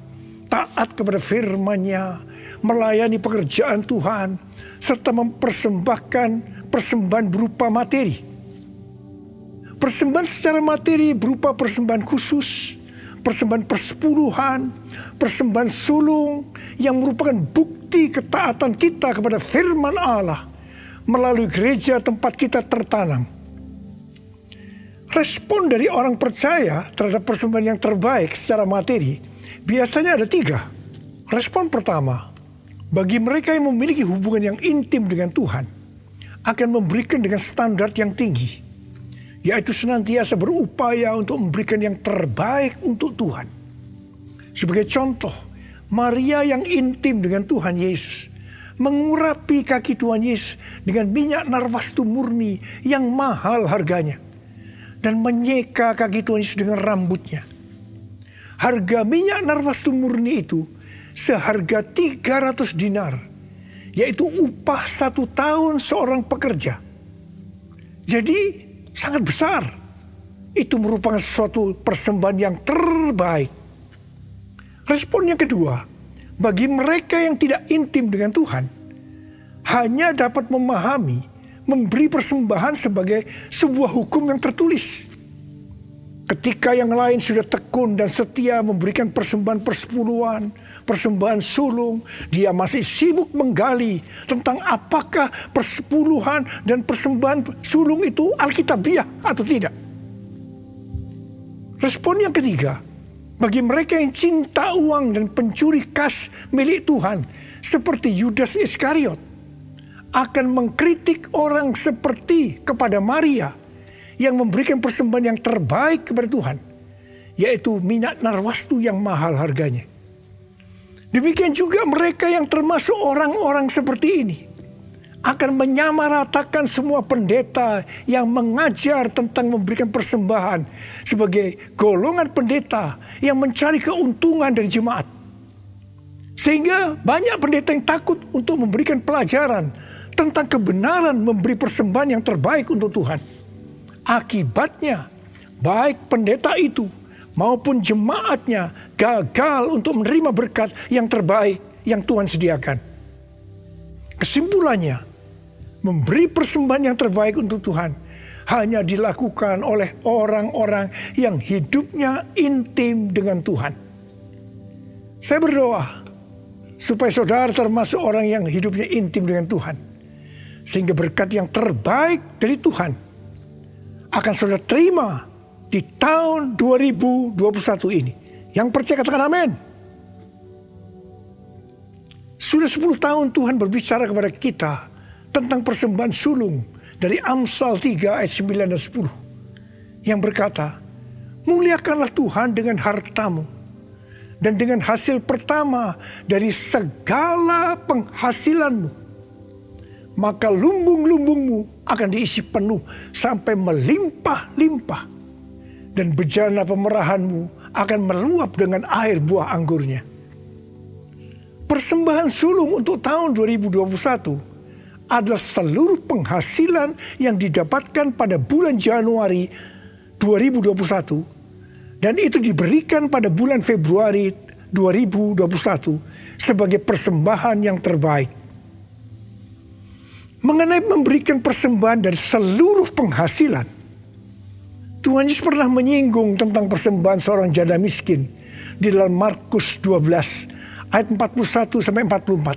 taat kepada firman-Nya, melayani pekerjaan Tuhan, serta mempersembahkan persembahan berupa materi. Persembahan secara materi berupa persembahan khusus, persembahan persepuluhan, persembahan sulung yang merupakan bukti bukti ketaatan kita kepada firman Allah melalui gereja tempat kita tertanam. Respon dari orang percaya terhadap persembahan yang terbaik secara materi biasanya ada 3. Respon pertama, bagi mereka yang memiliki hubungan yang intim dengan Tuhan, akan memberikan dengan standar yang tinggi, yaitu senantiasa berupaya untuk memberikan yang terbaik untuk Tuhan. Sebagai contoh, Maria yang intim dengan Tuhan Yesus mengurapi kaki Tuhan Yesus dengan minyak narwastu murni yang mahal harganya, dan menyeka kaki Tuhan Yesus dengan rambutnya. Harga minyak narwastu murni itu seharga 300 dinar, yaitu upah 1 tahun seorang pekerja. Jadi sangat besar. Itu merupakan suatu persembahan yang terbaik. Respon yang kedua, bagi mereka yang tidak intim dengan Tuhan, hanya dapat memahami memberi persembahan sebagai sebuah hukum yang tertulis. Ketika yang lain sudah tekun dan setia memberikan persembahan persepuluhan, persembahan sulung, dia masih sibuk menggali tentang apakah persepuluhan dan persembahan sulung itu alkitabiah atau tidak. Respon yang ketiga, bagi mereka yang cinta uang dan pencuri kas milik Tuhan, seperti Yudas Iskariot, akan mengkritik orang seperti kepada Maria yang memberikan persembahan yang terbaik kepada Tuhan, yaitu minyak narwastu yang mahal harganya. Demikian juga mereka yang termasuk orang-orang seperti ini akan menyamaratakan semua pendeta yang mengajar tentang memberikan persembahan sebagai golongan pendeta yang mencari keuntungan dari jemaat. Sehingga banyak pendeta yang takut untuk memberikan pelajaran tentang kebenaran memberi persembahan yang terbaik untuk Tuhan. Akibatnya, baik pendeta itu maupun jemaatnya gagal untuk menerima berkat yang terbaik yang Tuhan sediakan. Kesimpulannya, memberi persembahan yang terbaik untuk Tuhan hanya dilakukan oleh orang-orang yang hidupnya intim dengan Tuhan. Saya berdoa supaya saudara termasuk orang yang hidupnya intim dengan Tuhan, sehingga berkat yang terbaik dari Tuhan akan saudara terima di tahun 2021 ini. Yang percaya katakan amin. Sudah 10 tahun Tuhan berbicara kepada kita tentang persembahan sulung dari Amsal 3 ayat 9 dan 10. Yang berkata, muliakanlah Tuhan dengan hartamu dan dengan hasil pertama dari segala penghasilanmu. Maka lumbung-lumbungmu akan diisi penuh sampai melimpah-limpah. Dan bejana pemerahanmu akan meluap dengan air buah anggurnya. Persembahan sulung untuk tahun 2021 adalah seluruh penghasilan yang didapatkan pada bulan Januari 2021. Dan itu diberikan pada bulan Februari 2021 sebagai persembahan yang terbaik. Mengenai memberikan persembahan dari seluruh penghasilan, Tuhan Yesus pernah menyinggung tentang persembahan seorang janda miskin di dalam Markus 12 ayat 41 sampai 44.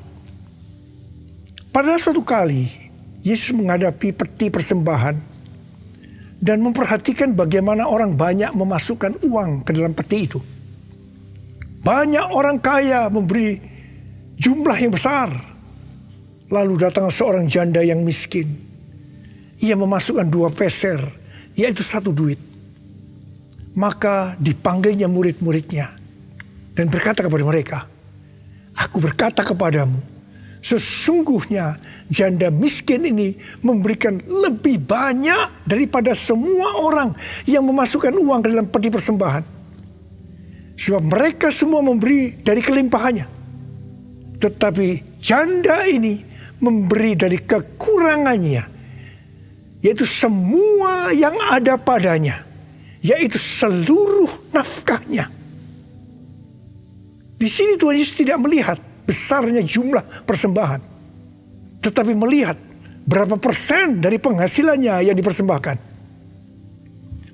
Pada suatu kali Yesus menghadapi peti persembahan dan memperhatikan bagaimana orang banyak memasukkan uang ke dalam peti itu. Banyak orang kaya memberi jumlah yang besar. Lalu datang seorang janda yang miskin. Ia memasukkan 2 peser, yaitu 1 duit. Maka dipanggilnya murid-muridnya dan berkata kepada mereka, aku berkata kepadamu, sesungguhnya janda miskin ini memberikan lebih banyak daripada semua orang yang memasukkan uang ke dalam peti persembahan. Sebab mereka semua memberi dari kelimpahannya. Tetapi janda ini memberi dari kekurangannya, yaitu semua yang ada padanya, yaitu seluruh nafkahnya. Di sini Tuhan Yesus tidak melihat besarnya jumlah persembahan, tetapi melihat berapa persen dari penghasilannya yang dipersembahkan.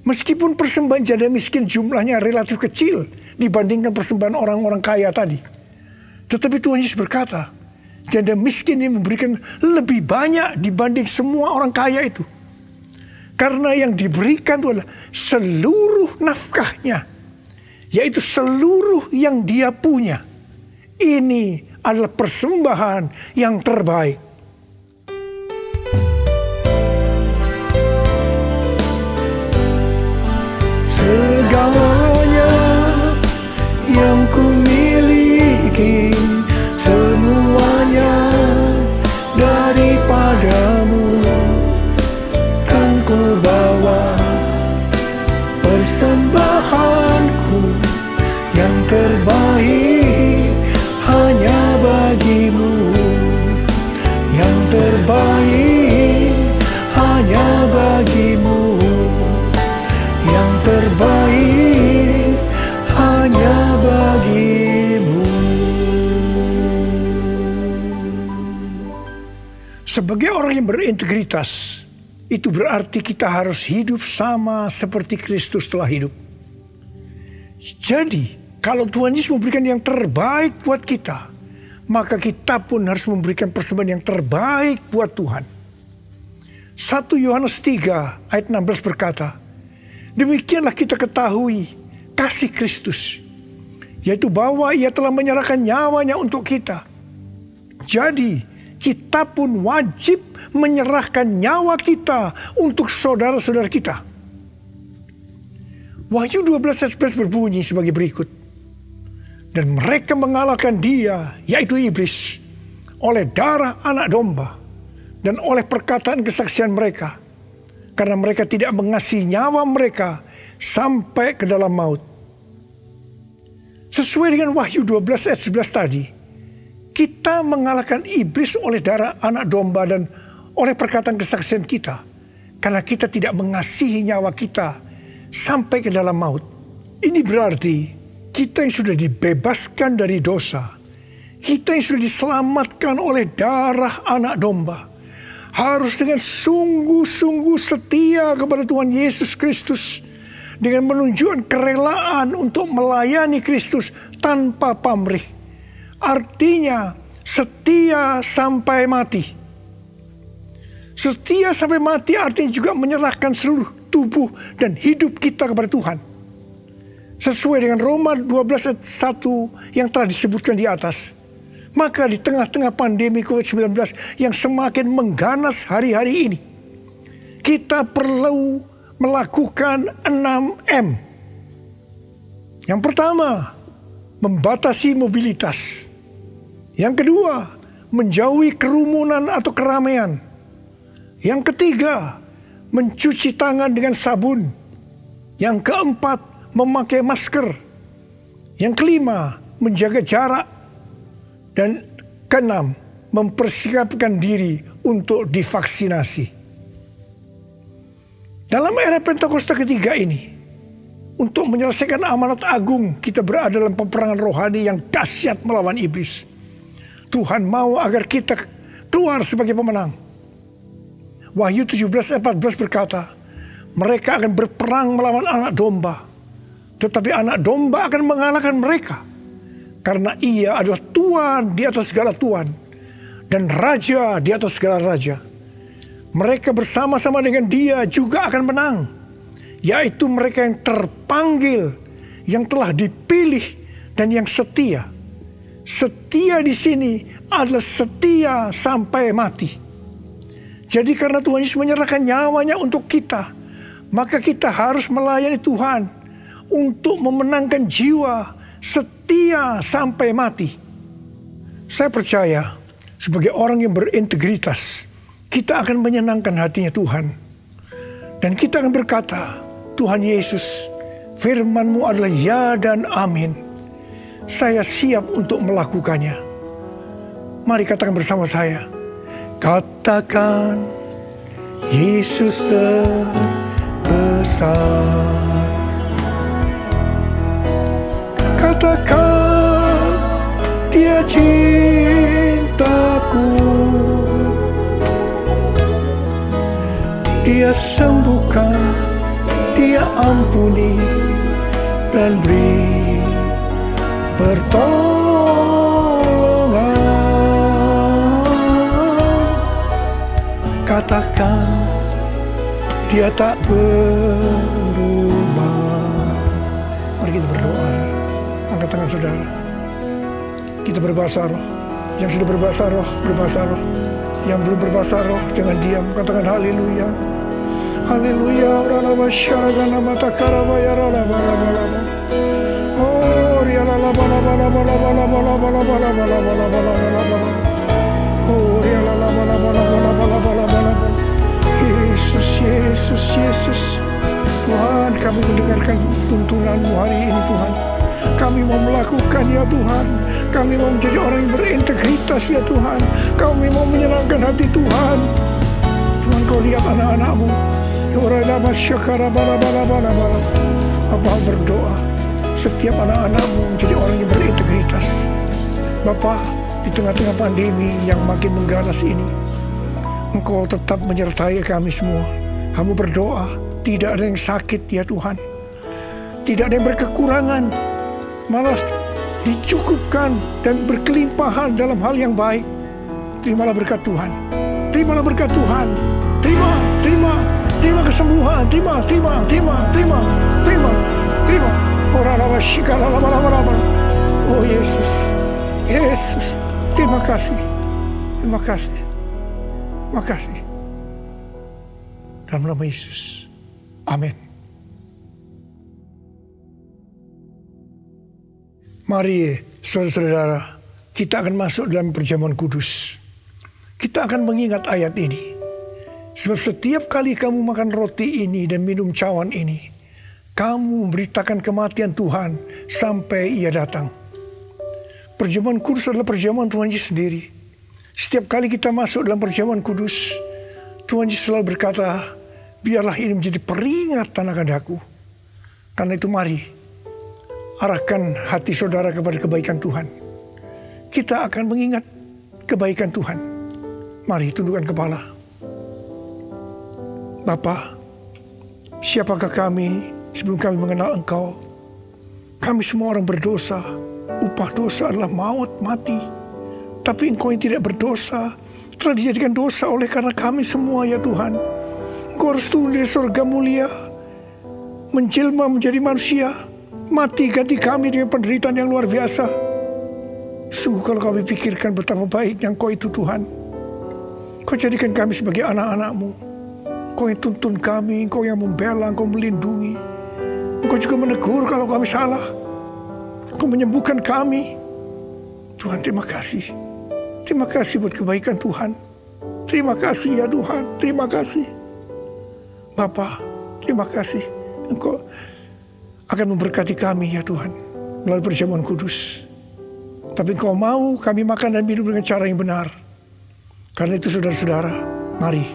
Meskipun persembahan janda miskin jumlahnya relatif kecil dibandingkan persembahan orang-orang kaya tadi, tetapi Tuhan Yesus berkata, janda miskin ini memberikan lebih banyak dibanding semua orang kaya itu. Karena yang diberikan itu adalah seluruh nafkahnya, yaitu seluruh yang dia punya. Ini adalah persembahan yang terbaik. Segalanya yang ku miliki, semuanya daripadamu, kan ku bawa persembahanku yang terbaik hanya bagimu, yang terbaik hanya bagimu, yang terbaik hanya bagimu. Sebagai orang yang berintegritas, itu berarti kita harus hidup sama seperti Kristus telah hidup. Jadi, kalau Tuhan Yesus memberikan yang terbaik buat kita, maka kita pun harus memberikan persembahan yang terbaik buat Tuhan. 1 Yohanes 3 ayat 16 berkata, demikianlah kita ketahui kasih Kristus, yaitu bahwa ia telah menyerahkan nyawanya untuk kita. Jadi, kita pun wajib menyerahkan nyawa kita untuk saudara-saudara kita. Wahyu 12 ayat 11 berbunyi sebagai berikut. Dan mereka mengalahkan dia, yaitu iblis, oleh darah anak domba dan oleh perkataan kesaksian mereka. Karena mereka tidak mengasihi nyawa mereka sampai ke dalam maut. Sesuai dengan Wahyu 12 ayat 11 tadi, kita mengalahkan iblis oleh darah anak domba dan oleh perkataan kesaksian kita. Karena kita tidak mengasihi nyawa kita sampai ke dalam maut. Ini berarti kita yang sudah dibebaskan dari dosa, kita yang sudah diselamatkan oleh darah anak domba, harus dengan sungguh-sungguh setia kepada Tuhan Yesus Kristus, dengan menunjukkan kerelaan untuk melayani Kristus tanpa pamrih. Artinya setia sampai mati. Setia sampai mati artinya juga menyerahkan seluruh tubuh dan hidup kita kepada Tuhan. Sesuai dengan Roma 12 ayat 1 yang telah disebutkan di atas. Maka di tengah-tengah pandemi COVID-19 yang semakin mengganas hari-hari ini, kita perlu melakukan 6M. Yang pertama, membatasi mobilitas. Yang kedua, menjauhi kerumunan atau keramaian. Yang ketiga, mencuci tangan dengan sabun. Yang keempat, memakai masker. Yang kelima, menjaga jarak. Dan keenam, mempersiapkan diri untuk divaksinasi. Dalam era Pentakosta ketiga ini, untuk menyelesaikan amanat agung, kita berada dalam peperangan rohani yang dahsyat melawan iblis. Tuhan mau agar kita keluar sebagai pemenang. Wahyu 17 ayat 14 berkata, mereka akan berperang melawan anak domba, tetapi anak domba akan mengalahkan mereka. Karena ia adalah Tuhan di atas segala Tuhan dan Raja di atas segala Raja. Mereka bersama-sama dengan dia juga akan menang, yaitu mereka yang terpanggil, yang telah dipilih dan yang setia. Setia di sini adalah setia sampai mati. Jadi karena Tuhan Yesus menyerahkan nyawanya untuk kita, maka kita harus melayani Tuhan untuk memenangkan jiwa, setia sampai mati. Saya percaya sebagai orang yang berintegritas, kita akan menyenangkan hatinya Tuhan. Dan kita akan berkata, Tuhan Yesus, firman-Mu adalah ya dan amin. Saya siap untuk melakukannya. Mari katakan bersama saya. Katakan, Yesus terbesar. Katakan, Dia cintaku. Dia sembuhkan, Dia ampuni dan beri. 「 pertolongan. 「 」 「 」 「 」 「 」 「 」 « katakan Dia tak berubah. Mari kita berdoa. Angkat tangan saudara. Kita berbahasa roh. Yang sudah berbahasa roh, berbahasa roh. Yang belum berbahasa roh, jangan diam. Katakan haleluya. Haleluya. Oh, Yesus, Yesus, Yesus. Tuhan, kami mendengarkan tuntunanmu hari ini Tuhan. Kami mau melakukan ya Tuhan. Kami mau menjadi orang yang berintegritas ya Tuhan. Kami mau menyenangkan hati Tuhan. Tuhan, kau lihat anak-anakmu. Bapa berdoa setiap anak-anakmu menjadi orang yang berintegritas. Bapa, di tengah-tengah pandemi yang makin mengganas ini, Engkau tetap menyertai kami semua. Kamu berdoa, tidak ada yang sakit ya Tuhan. Tidak ada yang berkekurangan. Malah dicukupkan dan berkelimpahan dalam hal yang baik. Terimalah berkat Tuhan. Terimalah berkat Tuhan. Terima kesembuhan. Terima. Oh Yesus. Terima kasih. Makasih. Dalam nama Yesus. Amin. Mari saudara-saudara, kita akan masuk dalam perjamuan kudus. Kita akan mengingat ayat ini. Sebab setiap kali kamu makan roti ini dan minum cawan ini, kamu memberitakan kematian Tuhan sampai Ia datang. Perjamuan kudus adalah perjamuan Tuhan Yesus sendiri. Setiap kali kita masuk dalam perjamuan kudus, Tuhan Yesus selalu berkata, biarlah ini menjadi peringatan akan aku. Karena itu mari, arahkan hati saudara kepada kebaikan Tuhan. Kita akan mengingat kebaikan Tuhan. Mari tundukkan kepala. Bapa, siapakah kami sebelum kami mengenal Engkau? Kami semua orang berdosa. Upah dosa adalah maut, mati. Tapi Engkau yang tidak berdosa telah dijadikan dosa oleh karena kami semua ya Tuhan. Engkau harus turun dari surga mulia, menjelma menjadi manusia, mati ganti kami dengan penderitaan yang luar biasa. Sungguh kalau kami pikirkan betapa baiknya Engkau itu Tuhan. Engkau jadikan kami sebagai anak-anak-Mu. Engkau yang tuntun kami, Engkau yang membela, Engkau melindungi. Engkau juga menegur kalau kami salah. Engkau menyembuhkan kami. Tuhan, terima kasih. Terima kasih buat kebaikan Tuhan. Terima kasih ya Tuhan. Terima kasih. Bapa, terima kasih. Engkau akan memberkati kami ya Tuhan melalui perjamuan kudus. Tapi Engkau mau kami makan dan minum dengan cara yang benar. Karena itu saudara-saudara, mari.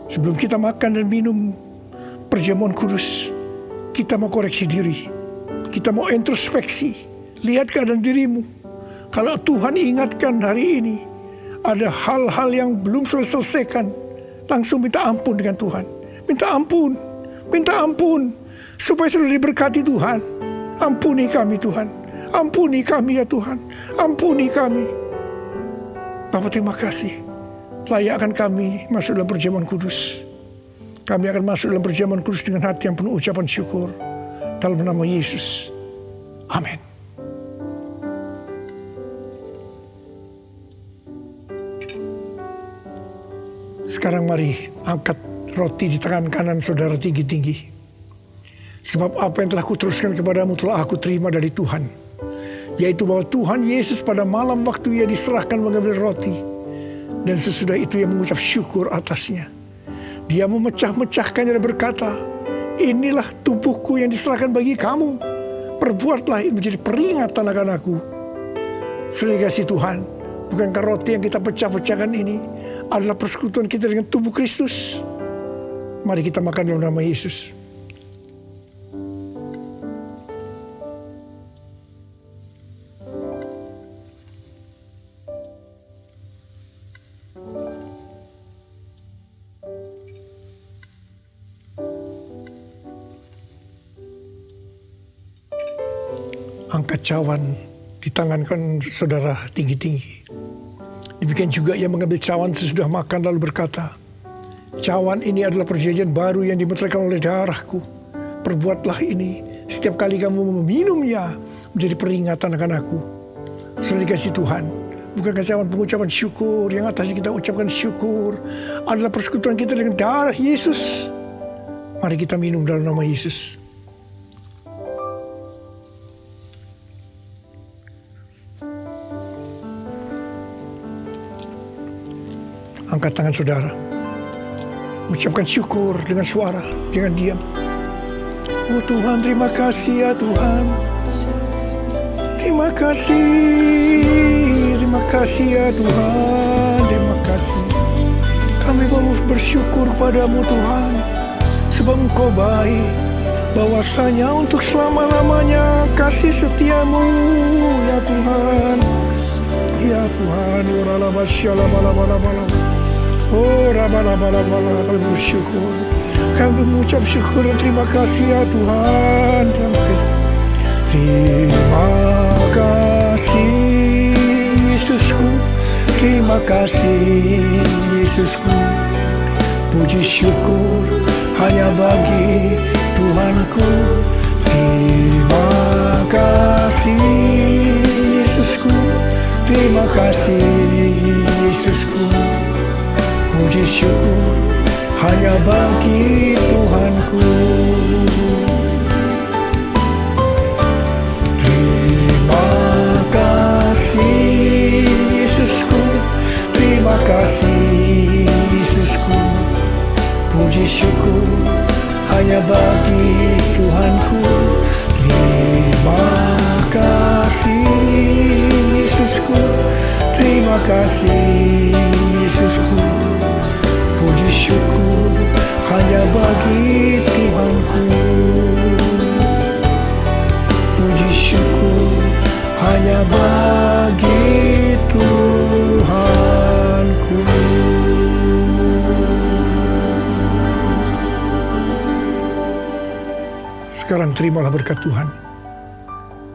Sebelum kita makan dan minum perjamuan kudus, kita mau koreksi diri. Kita mau introspeksi. Lihat keadaan dirimu. Kalau Tuhan ingatkan hari ini, ada hal-hal yang belum selesaikan, langsung minta ampun dengan Tuhan. Minta ampun, supaya sudah diberkati Tuhan. Ampuni kami Tuhan, ampuni kami ya Tuhan, ampuni kami. Bapak terima kasih, layakkan kami masuk dalam perjamuan kudus. Kami akan masuk dalam perjamuan kudus dengan hati yang penuh ucapan syukur. Dalam nama Yesus, amin. Sekarang mari angkat roti di tangan kanan saudara tinggi-tinggi. Sebab apa yang telah kuteruskan kepadamu telah aku terima dari Tuhan. Yaitu bahwa Tuhan Yesus pada malam waktu Ia diserahkan mengambil roti. Dan sesudah itu Ia mengucap syukur atasnya. Dia memecah-mecahkannya dan berkata, inilah tubuhku yang diserahkan bagi kamu. Perbuatlah ini menjadi peringatan akan aku. Saudara kasih Tuhan, bukankah roti yang kita pecah-pecahkan ini adalah persekutuan kita dengan tubuh Kristus? Mari kita makan dalam nama Yesus. Angkat cawan di tangan kan saudara tinggi-tinggi. Demikian juga ia mengambil cawan sesudah makan lalu berkata, Cawan ini adalah perjanjian baru yang dimeteraikan oleh darahku. Perbuatlah ini setiap kali kamu meminumnya, menjadi peringatan akan aku. Sudah dikasih Tuhan. Bukankah cawan pengucapan syukur yang atasnya kita ucapkan syukur adalah persekutuan kita dengan darah Yesus. Mari kita minum dalam nama Yesus. Angkat tangan saudara. Ucapkan syukur dengan suara, jangan diam. Oh Tuhan, terima kasih ya Tuhan. Terima kasih ya Tuhan, terima kasih. Kami mau bersyukur padamu Tuhan, sebab Engkau baik. Bahwasanya untuk selama-lamanya kasih setiamu ya Tuhan. Ya Tuhan, oh rabalabala, kami bersyukur. Kami mengucap syukur dan terima kasih ya Tuhan. Terima kasih Yesusku, terima kasih Yesusku. Puji syukur hanya bagi Tuhanku. Terima kasih Yesusku, terima kasih Yesusku. Puji syukur hanya bagi Tuhanku. Terima kasih Yesusku, terima kasih Yesusku. Puji syukur hanya bagi Tuhanku. Terima kasih Yesusku, terima kasih Yesusku. Puji syukur hanya bagi Tuhanku. Puji syukur hanya bagi Tuhanku. Sekarang terimalah berkat Tuhan.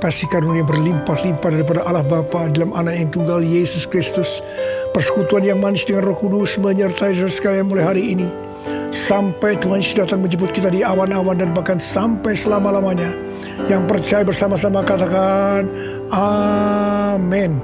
Kasih karunia berlimpah-limpah daripada Allah Bapa dalam Anak yang tunggal Yesus Kristus. Persekutuan yang manis dengan Roh Kudus menyertai saudara sekalian mulai hari ini. Sampai Tuhan Yesus datang menjemput kita di awan-awan dan bahkan sampai selama-lamanya. Yang percaya bersama-sama katakan amin.